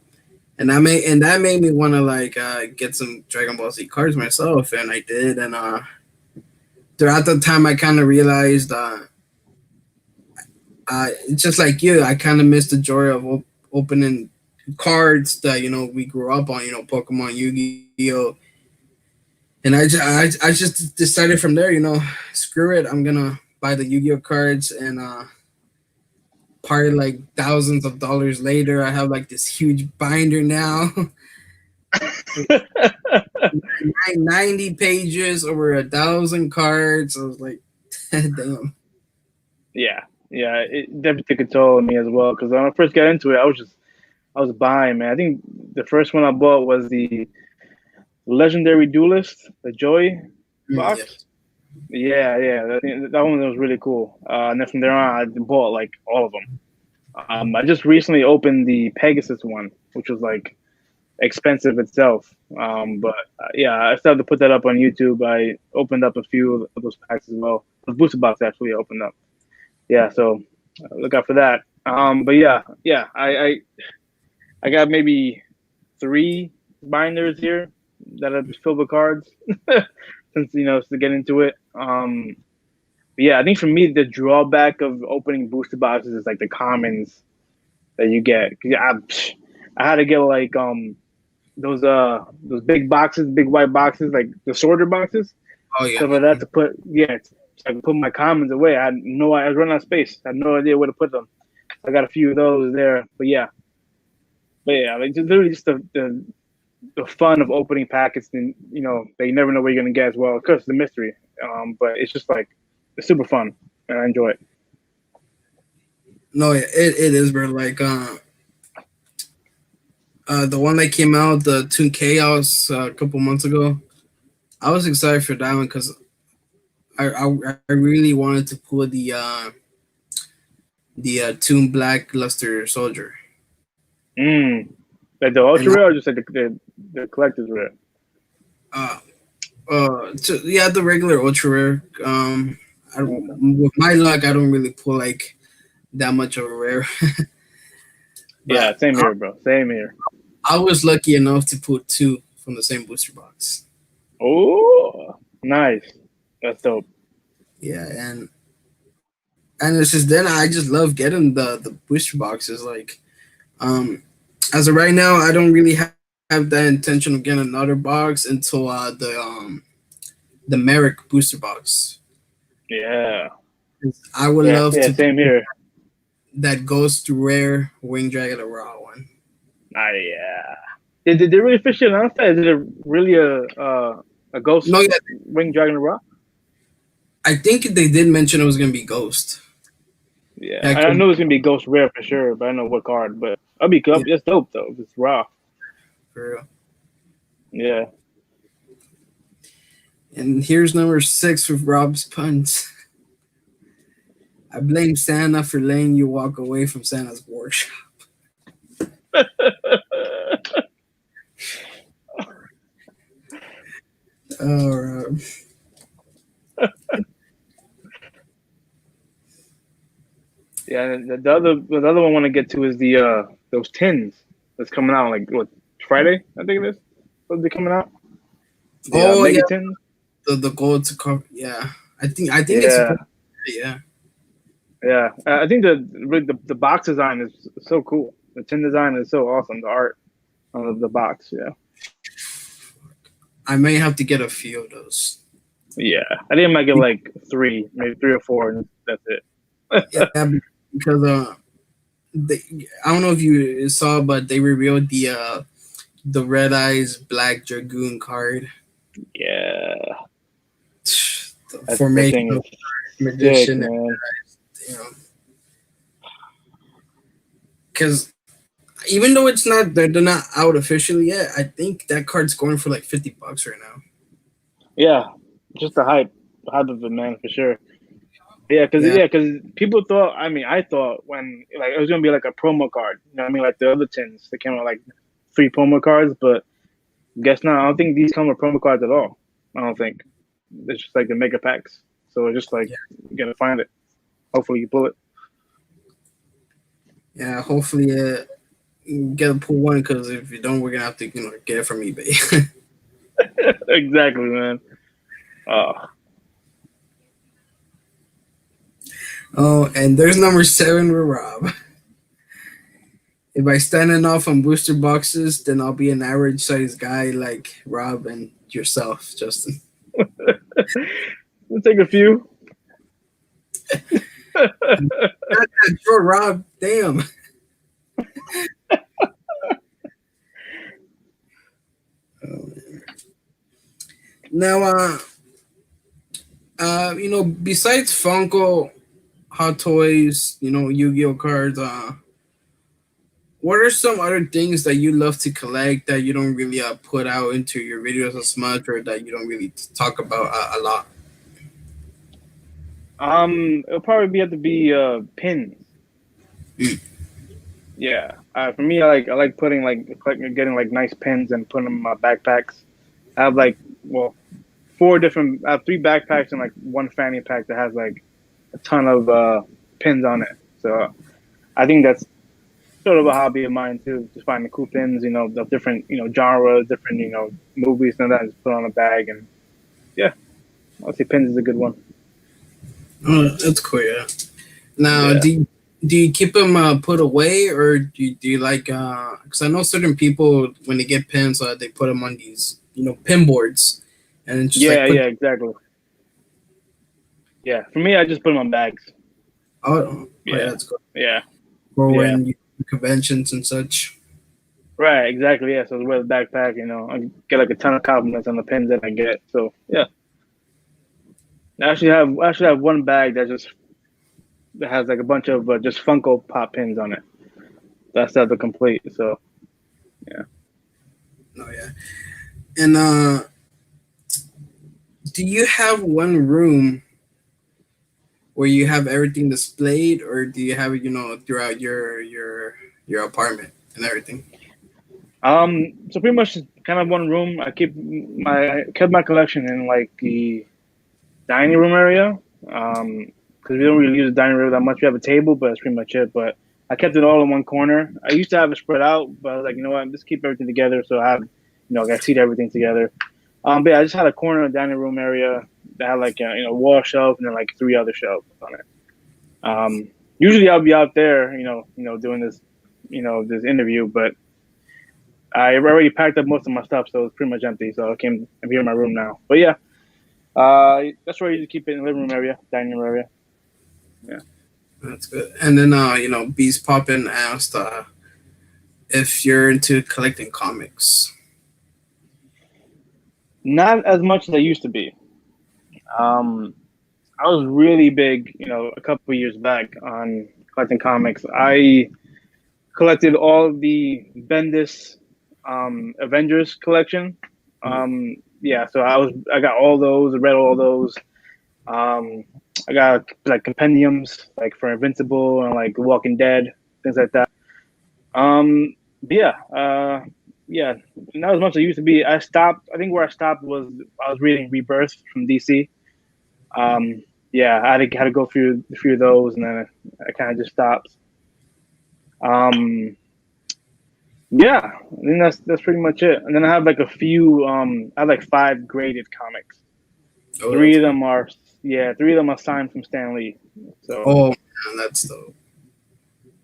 that made me want to like get some Dragon Ball Z cards myself, and I did, and throughout the time I kind of realized just like you, I kind of missed the joy of opening cards that we grew up on, Pokemon, Yu-Gi-Oh, and I just decided from there, screw it, I'm gonna buy the Yu-Gi-Oh cards, and probably like thousands of dollars later, I have like this huge binder now. 90 pages, over 1,000 cards. I was like, damn. Yeah. Yeah. It definitely took a toll on me as well because when I first got into it, I was buying, man. I think the first one I bought was the Legendary Duelist, the Joy Yeah. box. Yeah, yeah, that one was really cool. And then from there on, I bought like all of them. I just recently opened the Pegasus one, which was like expensive itself. But yeah, I started to put that up on YouTube. I opened up a few of those packs as well. The booster box actually opened up. Yeah, so look out for that. But yeah, I got maybe 3 binders here that are filled with cards since to get into it. But yeah, I think for me the drawback of opening booster boxes is like the commons that you get. I had to get like those big boxes, big white boxes, like the sorter boxes, Oh yeah. stuff like that to put so I could put my commons away. I was running out of space. I had no idea where to put them. I got a few of those there. But yeah, like just literally just the fun of opening packets, and they never know what you're gonna get as well because the mystery. But it's just like it's super fun, and I enjoy it. No, it is, bro. Like the one that came out, the Toon Chaos, a couple months ago. I was excited for that one because I really wanted to pull the Toon Black Luster Soldier. Mm. Like the And ultra rare, or just like the collector's rare. uh yeah, the regular ultra rare. Okay. With my luck, I don't really pull like that much of a rare, Yeah, but same here, bro. Same here. I was lucky enough to pull two from the same booster box. Oh, nice. That's dope. Yeah, and it's just then I just love getting the booster boxes. Like as of right now, I don't really have that intention of getting another box until the Merrick booster box. Yeah. I would Yeah. love Yeah. to Same pull here. that Ghost Rare Wing Dragon the Raw one. Yeah. Did they really officially announce that? Is it really a ghost No, yeah, wing dragon rock? I think they did mention it was gonna be Ghost. Yeah, Yeah, I know it's gonna be ghost rare for sure, but I don't know what card. But I'll be yeah, up. It's dope though. If it's raw. for real. Yeah. And here's number 6 with Rob's puns. I blame Santa for letting you walk away from Santa's workshop. Oh, Rob. Yeah. The other one I want to get to is the those tins that's coming out like what Friday I think it is. What's it coming out? The Oh yeah, mega tins. the gold to cover. Yeah, I think it's Yeah. supposed. Yeah, Yeah. I think the box design is so cool. The tin design is so awesome. The art of the box. Yeah. I may have to get a few of those. Yeah, I think I might get like three, maybe three or four, and that's it. Yeah, because they, I don't know if you saw, but they revealed the Red Eyes Black Dragoon card. Yeah, The that formation thing of is sick, magician, man. you know, because even though it's not they're not out officially yet, I think that card's going for like $50 right now. Yeah, just the hype of it, man, for sure. Yeah, Yeah, because people thought. I mean, I thought when like it was gonna be like a promo card. You know what I mean? Like the other tins, they came out like three promo cards, but guess not. I don't think these come with promo cards at all. I don't think. It's just like the mega packs. So it's just like yeah, you gotta find it. Hopefully you pull it. yeah. Hopefully, get a pull one because if you don't, we're gonna have to get it from eBay. Exactly, man. Oh, Oh, and there's number 7 with Rob. If I standing off on booster boxes, then I'll be an average sized guy like Rob and yourself, Justin. we'll take a few. Sure, Rob. Damn. Oh, now, besides Funko, Hot Toys, Yu-Gi-Oh cards, what are some other things that you love to collect that you don't really put out into your videos as much, or that you don't really talk about a lot? It'll probably have to be pins. Mm. Yeah. For me, I like putting getting like nice pins and putting them in my backpacks. I have like four different. I have three backpacks and like one fanny pack that has like a ton of pins on it. So I think that's sort of a hobby of mine too. Just finding cool pins, of different genres, different movies and that. Just put on a bag and yeah, I'll say pins is a good one. Oh, that's cool. Yeah. Now, Yeah. do you keep them put away, or do you like? Because I know certain people when they get pins, they put them on these pin boards, and it's just like Yeah, put. yeah, exactly. Yeah, for me, I just put them on bags. Oh, yeah, Yeah, that's cool. yeah. for Yeah. when you do conventions and such. Right, exactly. Yeah, so I wear the backpack, I get like a ton of compliments on the pins that I get. So yeah, I actually have one bag that has like a bunch of just Funko Pop pins on it. That's not the complete. So yeah. Oh yeah. And do you have one room where you have everything displayed, or do you have it, throughout your apartment and everything? So pretty much kind of one room. I kept my collection in like the dining room area. Because we don't really use the dining room that much. We have a table, but that's pretty much it. But I kept it all in one corner. I used to have it spread out, but I was like, you know what, just keep everything together. So I have, I seat everything together. But yeah, I just had a corner of the dining room area that had like a wall shelf and then like three other shelves on it. Usually I'll be out there, doing this, this interview, but I already packed up most of my stuff, so it's pretty much empty. So I'm here in my room now. But yeah, that's where you keep it in the living room area, dining room area. Yeah. That's good. And then Beast Poppin asked if you're into collecting comics. Not as much as I used to be. Um, I was really big, a couple of years back on collecting comics. I collected all the Bendis Avengers collection. Yeah, so I got all those, read all those. Um, I got like compendiums, like for Invincible and like Walking Dead, things like that. But yeah, not as much as I used to be. I stopped. I think where I stopped was I was reading Rebirth from DC. Yeah, I had to go through a few of those, and then I kind of just stopped. Um, yeah, I think that's pretty much it. And then I have like a few. I have like five graded comics. Oh, Three that's of cool. them are three of them are signed from Stan Lee. So Oh man, that's dope.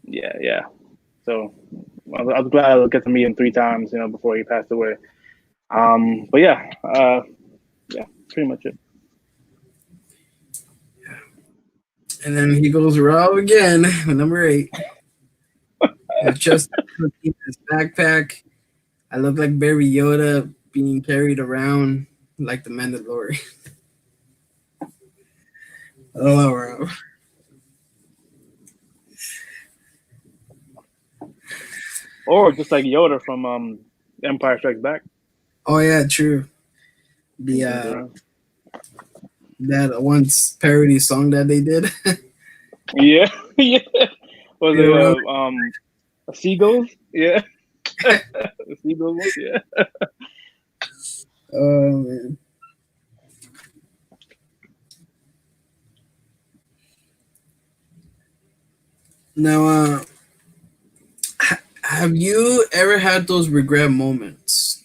yeah. So I was glad I get to meet him three times, before he passed away. But yeah, pretty much it. And then he goes raw again, number 8. It's just in his backpack. I look like Baby Yoda being carried around like the Mandalorian. Oh, bro. Or just like Yoda from Empire Strikes Back. Oh yeah, true. The He comes around. that once parody song that they did. Yeah, yeah. Was Carried it around. seagulls? Yeah, the seagulls one. Yeah. Oh man. Now, have you ever had those regret moments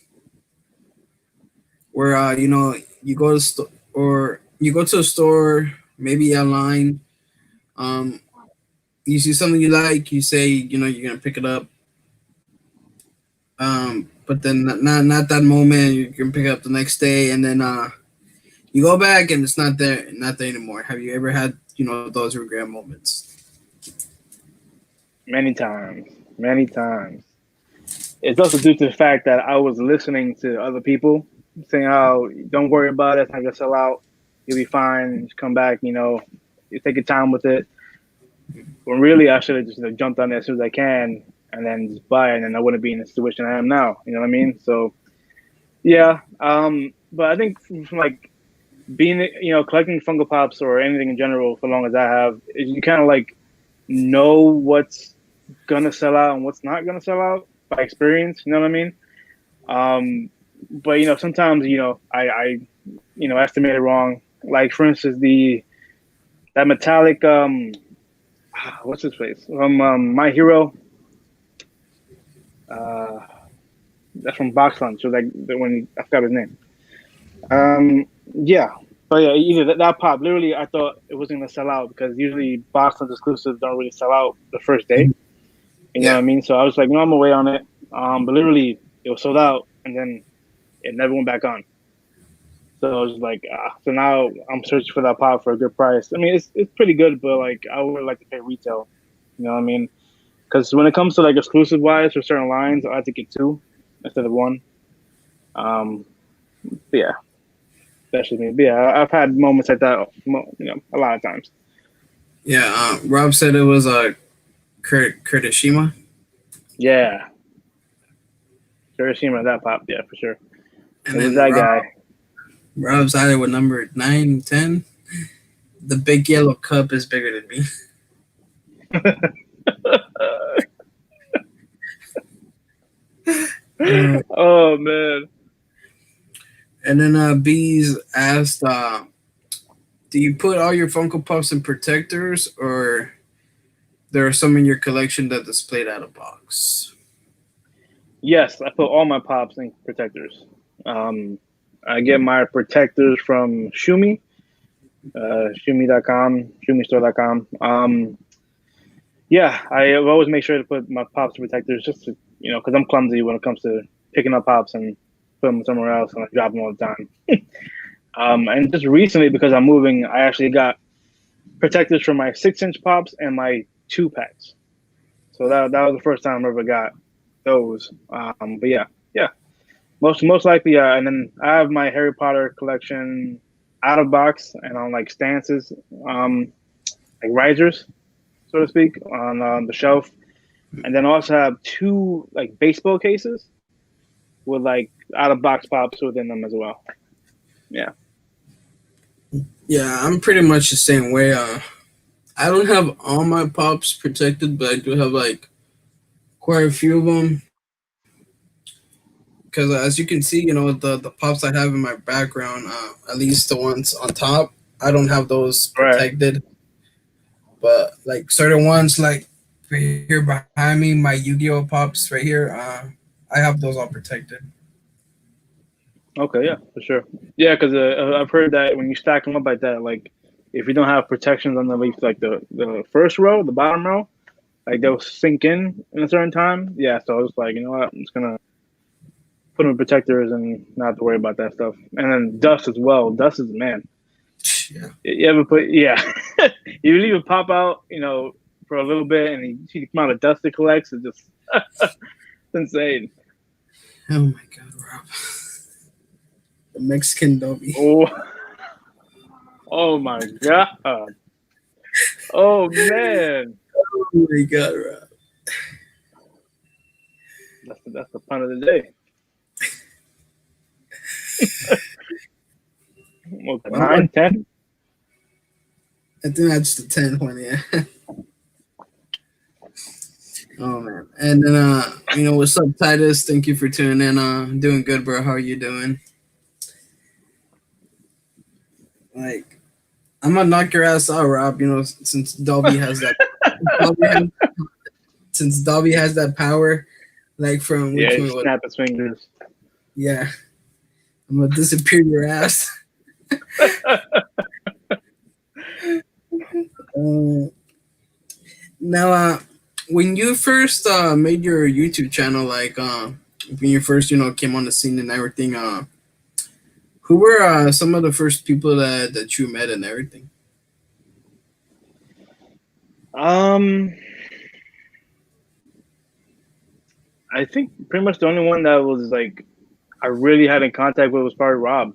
where you go to or you go to a store, maybe online, um, you see something you like, you say you're gonna pick it up, but then not that moment, you can pick it up the next day, and then you go back and it's not there anymore. Have you ever had those regret moments? Many times, many times. It's also due to the fact that I was listening to other people saying, "Oh, don't worry about it. It's not gonna sell out. You'll be fine. Just come back. You take your time with it." When really I should have just jumped on it as soon as I can and then just buy it, and then I wouldn't be in the situation I am now. You know what I mean? So yeah. But I think from like being collecting Funko Pops or anything in general for as long as I have, you kind of like know what's gonna sell out and what's not gonna sell out by experience. You know what I mean? But sometimes I estimate it wrong. Like for instance, that metallic what's his face from My Hero. Uh, that's from Box Lunch. So like when I forgot his name. Yeah, but yeah, either that pop. Literally, I thought it wasn't gonna sell out because usually Box Lunch exclusives don't really sell out the first day. You know what Yeah. I mean? So I was like, no, I'm gonna wait on it. But literally, it was sold out, and then it never went back on. So I was like, so now I'm searching for that pop for a good price. I mean, it's pretty good, but like I would like to pay retail. You know what I mean? Because when it comes to like exclusive wise for certain lines, I have to get two instead of one. But yeah, that's just me. But yeah, I've had moments like that, a lot of times. Yeah, Rob said it was Kurashima. Yeah, Hiroshima, that popped. Yeah, for sure. And It was then that guy. Rob's either with number 9, 10. The big yellow cup is bigger than me. Oh man. And then Bees asked, do you put all your Funko Pops in protectors, or there are some in your collection that displayed out of box? Yes, I put all my pops in protectors. I get my protectors from Shumi, Shumi.com, Shumistore.com. Yeah, I always make sure to put my pops in protectors just to, because I'm clumsy when it comes to picking up pops and putting them somewhere else and I drop them all the time. And just recently, because I'm moving, I actually got protectors for my 6-inch pops and my 2-packs. So that was the first time I ever got those. But yeah, most likely. And then I have my Harry Potter collection out of box and on like stances, like risers, so to speak, on the shelf. And then also have 2 like baseball cases with like out of box pops within them as well. Yeah. Yeah, I'm pretty much the same way. I don't have all my pops protected, but I do have like quite a few of them. Because as you can see, the pops I have in my background, at least the ones on top, I don't have those Right. protected. But like certain ones, like right here behind me, my Yu-Gi-Oh pops right here, I have those all protected. Okay. Yeah, for sure. Yeah, because I've heard that when you stack them up like that, like if you don't have protections on the leaf, like the first row, the bottom row, like they'll sink in a certain time. Yeah. So I was like, you know what, I'm just gonna put them in protectors and not have to worry about that stuff. And then dust as well. Dust is man. Yeah. You ever put you leave it pop out, for a little bit, and you see the amount of dust it collects. It's just it's insane. Oh my God, Rob. The Mexican Dobby. Oh, oh my god. Oh man, Oh my God, Rob. that's the pun of the day. What, One more. 9, 10? I think that's the 10th one, yeah. Oh man. And then what's up, Titus? Thank you for tuning in. Doing good, bro. How are you doing? Like, I'm gonna knock your ass out, Rob. Since Dolby has that Dolby has, since Dolby has that power, like from Yeah, which he one? snap his fingers. Yeah. I'm gonna disappear your ass. Now, when you first made your YouTube channel, like when you first came on the scene and everything, who were some of the first people that you met and everything? Um, I think pretty much the only one that was like I really had in contact with was probably Rob,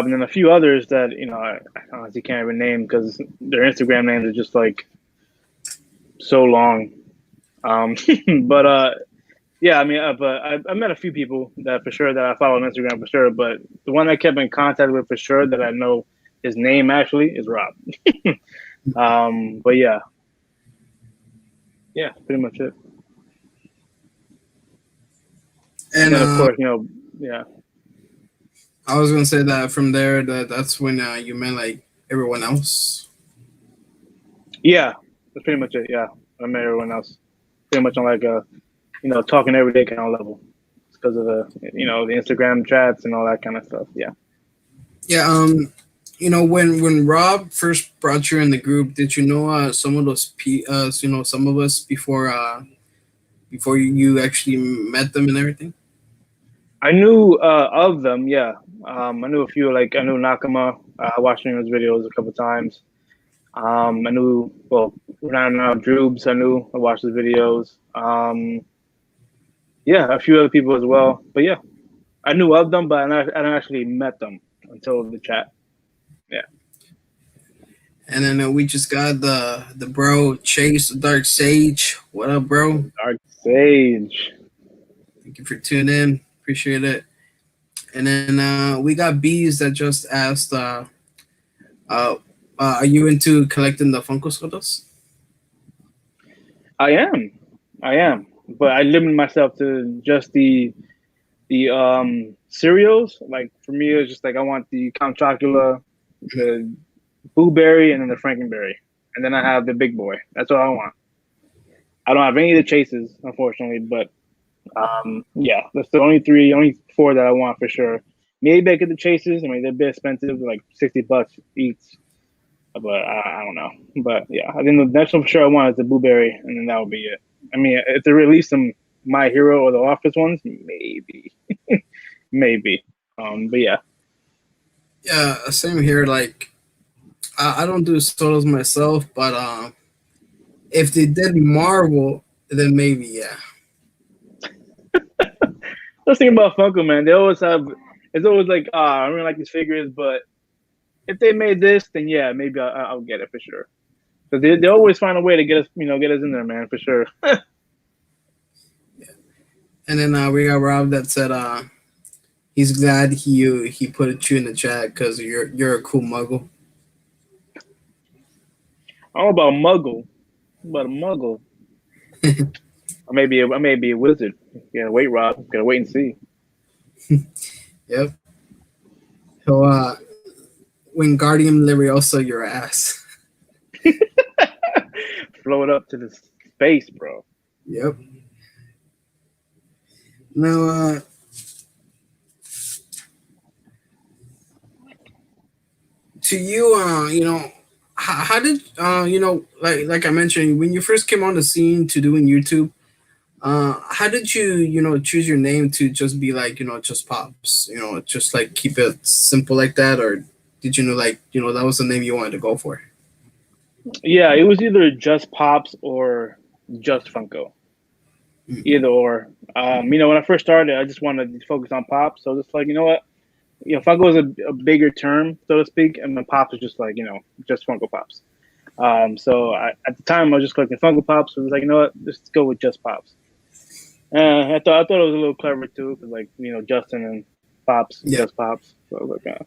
and then a few others that I honestly can't even name because their Instagram names are just like so long. But yeah, I mean, but I met a few people that for sure that I follow on Instagram for sure. But the one I kept in contact with for sure that I know his name actually is Rob. But yeah, pretty much it. And And then of course, yeah. I was gonna say that from there, that's when you met like everyone else. Yeah, that's pretty much it. Yeah, I met everyone else pretty much on like a talking every day kind of level because of the Instagram chats and all that kind of stuff. Yeah. Yeah. When Rob first brought you in the group, did you know some of those some of us before you actually met them and everything? I knew of them. Yeah. I knew a few. Like I knew Nakama. I watched his videos a couple times. I knew, well, now Droobs, I watched the videos. Yeah, a few other people as well. But yeah, I knew of them, but I didn't actually met them until the chat. Yeah. And then we just got the bro Chase Dark Sage. What up, bro? Dark Sage. Thank you for tuning in. Appreciate it. And then we got Bees that just asked, uh, are you into collecting the Funko Scotos? I am. I am. But I limit myself to just the cereals. Like for me, it's just like I want the Count Chocula, the Boo Berry, and then the Frankenberry, and then I have the Big Boy. That's all I want. I don't have any of the chases, unfortunately, but yeah, that's the only four that I want for sure. Maybe I get the chases. I mean, they're a bit expensive, like $60 each, but I don't know. But yeah, I think the next one for sure I want is the Blueberry, and then that would be it. I mean, if they release some My Hero or the Office ones, maybe, maybe. But yeah, Yeah, same here. Like, I don't do solos myself, but if they did Marvel, then maybe yeah. let's think about Funko, man. They always have. It's always like, I really like these figures, but if they made this, then yeah, maybe I'll get it for sure. Because they always find a way to get us, get us in there, man, for sure. And then we got Rob that said he's glad he put you in the chat because you're a cool muggle. I don't know about Muggle, about a Muggle. I may be a wizard. You gotta wait, Rob. Gotta wait and see. Yep. So Wingardium Leviosa your ass. Float up to the space, bro. Yep. Now to you, how did like I mentioned when you first came on the scene to doing YouTube, how did you choose your name to just be like just Pops, just like keep it simple like that, or did you know like that was the name you wanted to go for? Yeah, it was either just Pops or just Funko. Either or. When I first started, I just wanted to focus on Pops. So just like, you know what? Funko is a bigger term, so to speak, and then Pops is just like, just Funko Pops. At the time, I was just collecting Funko Pops. So I was like, you know what? Let's go with just Pops. I thought it was a little clever too, because like Justin and Pops, Yeah, just Pops. So I was like,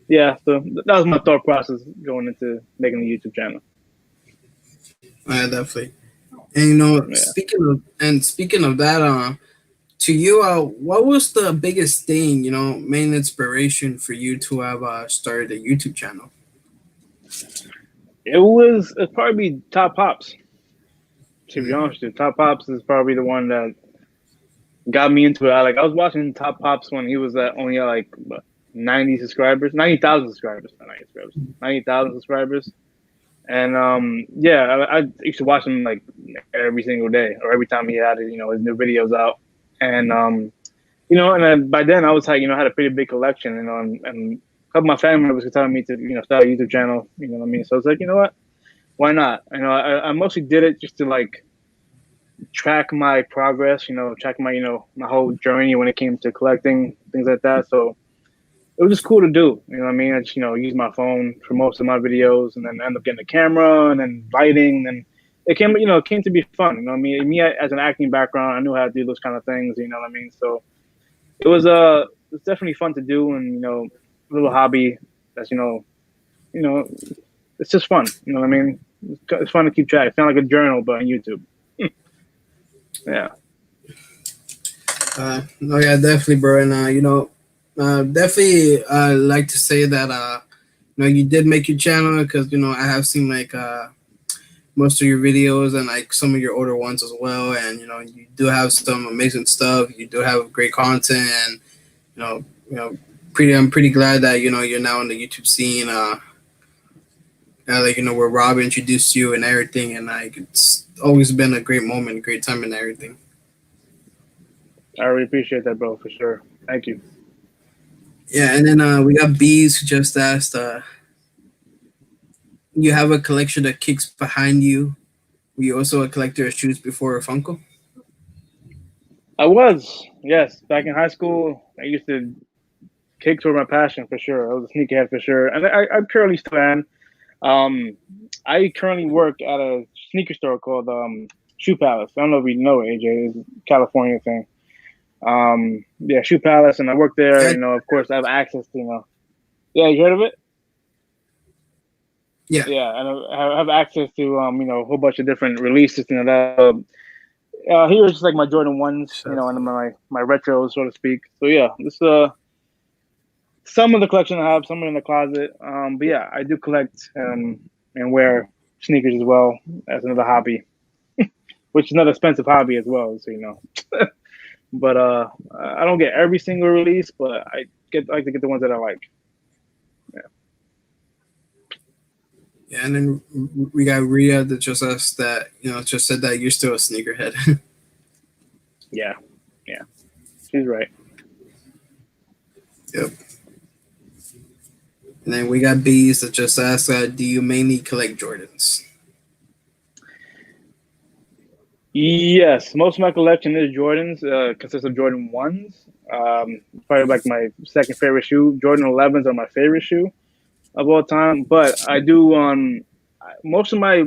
yeah. So that was my thought process going into making the YouTube channel. definitely. And Yeah. speaking of that, to you, what was the biggest thing, main inspiration for you to have started a YouTube channel? It'd probably be Top Pops. To be honest with you, Top Pops is probably the one that got me into it. I was watching Top Pops when he was at only at like 90 subscribers, 90,000 subscribers, not 90 subscribers, 90,000 subscribers. And yeah, I used to watch him like every single day or every time he had his new videos out. And and then by then I was like, I had a pretty big collection, and a couple of my family members were telling me to start a YouTube channel. You know what I mean? So I was like, you know what? Why not? I mostly did it just to like track my progress, track my, my whole journey when it came to collecting, things like that. So it was just cool to do. You know what I mean? I just, use my phone for most of my videos and then end up getting a camera and then lighting. And it came to be fun. You know what I mean? Me as an acting background, I knew how to do those kind of things. You know what I mean? So it's definitely fun to do, and a little hobby that's it's just fun. You know what I mean? It's fun to keep track. It's kind of like a journal, but on YouTube. Yeah. No, yeah, definitely, bro. And definitely, like to say that you did make your channel because I have seen like most of your videos and like some of your older ones as well, and you do have some amazing stuff. You do have great content, and I'm pretty glad that you're now in the YouTube scene. Like where Rob introduced you and everything, and like it's always been a great moment, a great time, and everything. I really appreciate that, bro, for sure. Thank you. Yeah, and then we got Bees who just asked, you have a collection that kicks behind you. Were you also a collector of shoes before Funko? I was, yes, back in high school. I used to kicks were my passion for sure. I was a sneakerhead for sure, and I currently still am. Um, I currently work at a sneaker store called Shoe Palace. I don't know if you know it, AJ. It's a California thing. Yeah, Shoe Palace, and I work there. Yeah, You know, of course, I have access to Yeah, you heard of it? yeah. Yeah, and I have access to a whole bunch of different releases. Here's just like my Jordan ones, So, and my retros, so to speak. So yeah, this some of the collection I have, some are in the closet. But yeah, I do collect and wear sneakers as well as another hobby, which is another expensive hobby as well. So but I don't get every single release, but like to get the ones that I like. Yeah, yeah, and then we got Ria that just asked that, just said that you're still a sneakerhead. yeah, yeah. She's right. Yep. And then we got Bees that just asked, do you mainly collect Jordans? Yes, most of my collection is Jordans. Consists of Jordan ones. Probably like my second favorite shoe. Jordan 11s are my favorite shoe of all time. But I do most of my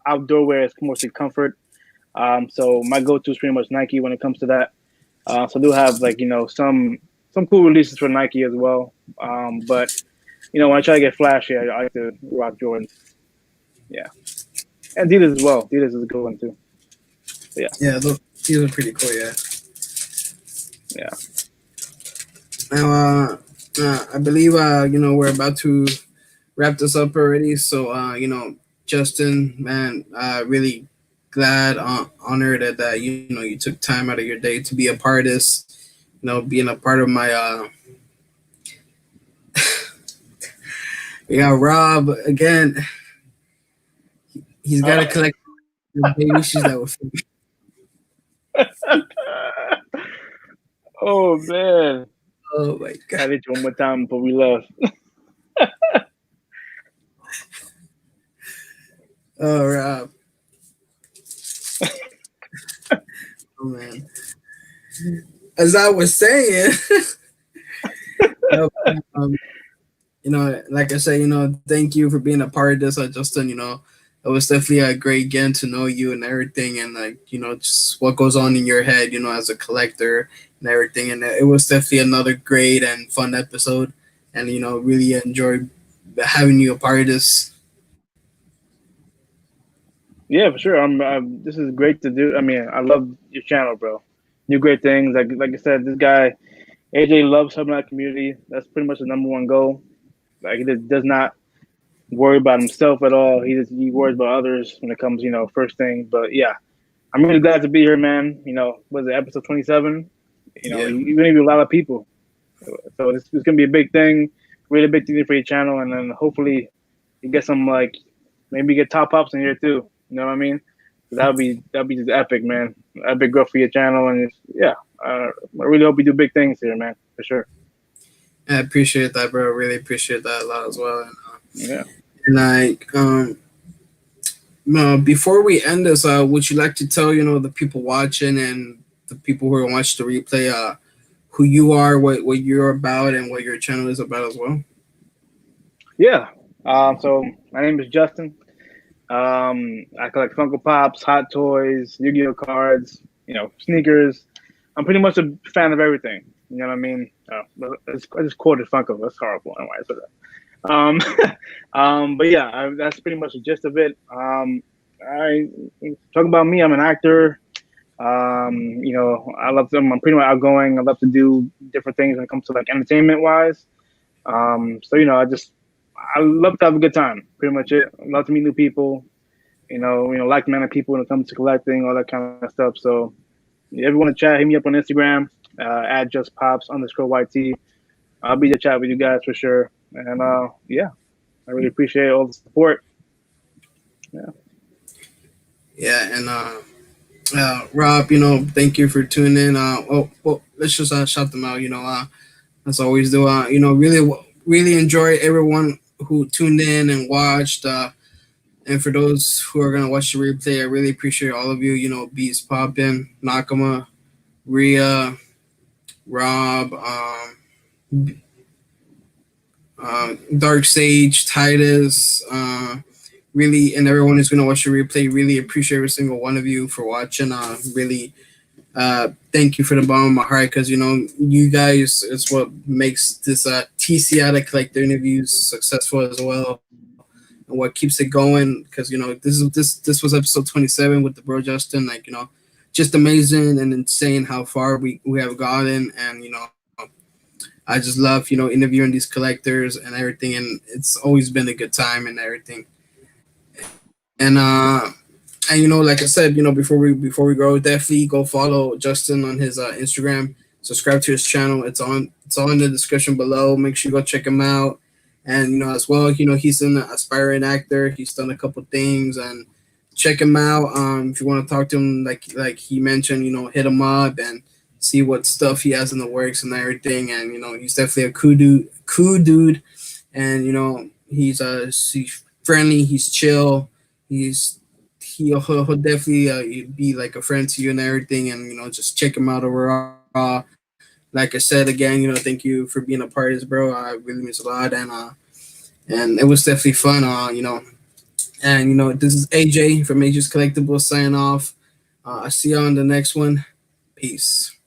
outdoor wear is mostly comfort. So my go-to is pretty much Nike when it comes to that. So I do have like some cool releases for Nike as well. But when I try to get flashy, I like to rock Jordan. Yeah, and Adidas as well. Adidas is a good one too. But yeah, Yeah, these are pretty cool. Yeah. yeah. Now, I believe we're about to wrap this up already. So, Justin, man, really glad, honored that you took time out of your day to be a part of this. Being a part of my. We got Rob again. He's got to collect the baby shoes that were. Oh man, Oh my I god. did you one more time before we left. Oh, Rob. Oh man. As I was saying, um, like I said, thank you for being a part of this, Justin. It was definitely a great getting to know you and everything, and like just what goes on in your head, as a collector and everything. And it was definitely another great and fun episode, and really enjoyed having you a part of this. Yeah, for sure. This is great to do. I mean, I love your channel, bro. You do great things. Like I said, this guy AJ loves helping that community. That's pretty much the number one goal. Like he just does not worry about himself at all. He worries about others when it comes, first thing. But yeah, I'm really glad to be here, man. Was it episode 27? Yeah, You're gonna be a lot of people, so it's gonna be a big thing, really big thing for your channel, and then hopefully you get some like maybe get top ups in here too. You know what I mean? That'd be just epic, man. Epic growth for your channel, and yeah, I really hope you do big things here, man, for sure. I appreciate that, bro. Really appreciate that a lot as well. Yeah. And like, before we end this, would you like to tell the people watching and the people who are watching the replay, who you are, what you're about, and what your channel is about as well? Yeah. So my name is Justin. I collect Funko Pops, Hot Toys, Yu-Gi-Oh cards, sneakers. I'm pretty much a fan of everything. You know what I mean? I just quoted Funko. That's horrible. I don't know why I said that. But yeah, that's pretty much the gist of it. I talk about me. I'm an actor. I'm pretty much outgoing. I love to do different things when it comes to like entertainment wise. So I love to have a good time. Pretty much it. I love to meet new people. Like-minded people when it comes to collecting, all that kind of stuff. So if you want to chat, hit me up on Instagram at justpops_YT. I'll be to chat with you guys for sure. And yeah, I really appreciate all the support. Yeah. Yeah, and Rob, thank you for tuning in. Well, let's just shout them out. As always do. Really enjoy everyone who tuned in and watched. And for those who are gonna watch the replay, I really appreciate all of you. You know, Beats Poppin, Nakama, Ria, Rob, Dark Sage, Titus, really, and everyone who's gonna watch the replay. Really appreciate every single one of you for watching. Really, thank you for the bottom of my heart, because you know you guys is what makes this TCI to Collector Interviews successful as well, and what keeps it going. Because you know this was episode 27 with the bro Justin. Like you know, just amazing and insane how far we have gotten, and you know I just love you know interviewing these collectors and everything, and it's always been a good time and everything. And you know, like I said, you know, before we go, definitely go follow Justin on his Instagram. Subscribe to his channel. It's all in the description below. Make sure you go check him out. And you know, as well, you know, he's an aspiring actor. He's done a couple things, and check him out. If you want to talk to him, like he mentioned, you know, hit him up and see what stuff he has in the works and everything. And you know, he's definitely a cool dude. And you know, he's friendly. He's chill. He'll definitely be like a friend to you and everything, and you know just check him out overall. Like I said again, you know thank you for being a part of this, bro. It really means a lot, and it was definitely fun. You know, and you know this is AJ from AJ's Collectibles signing off. I see you on the next one. Peace.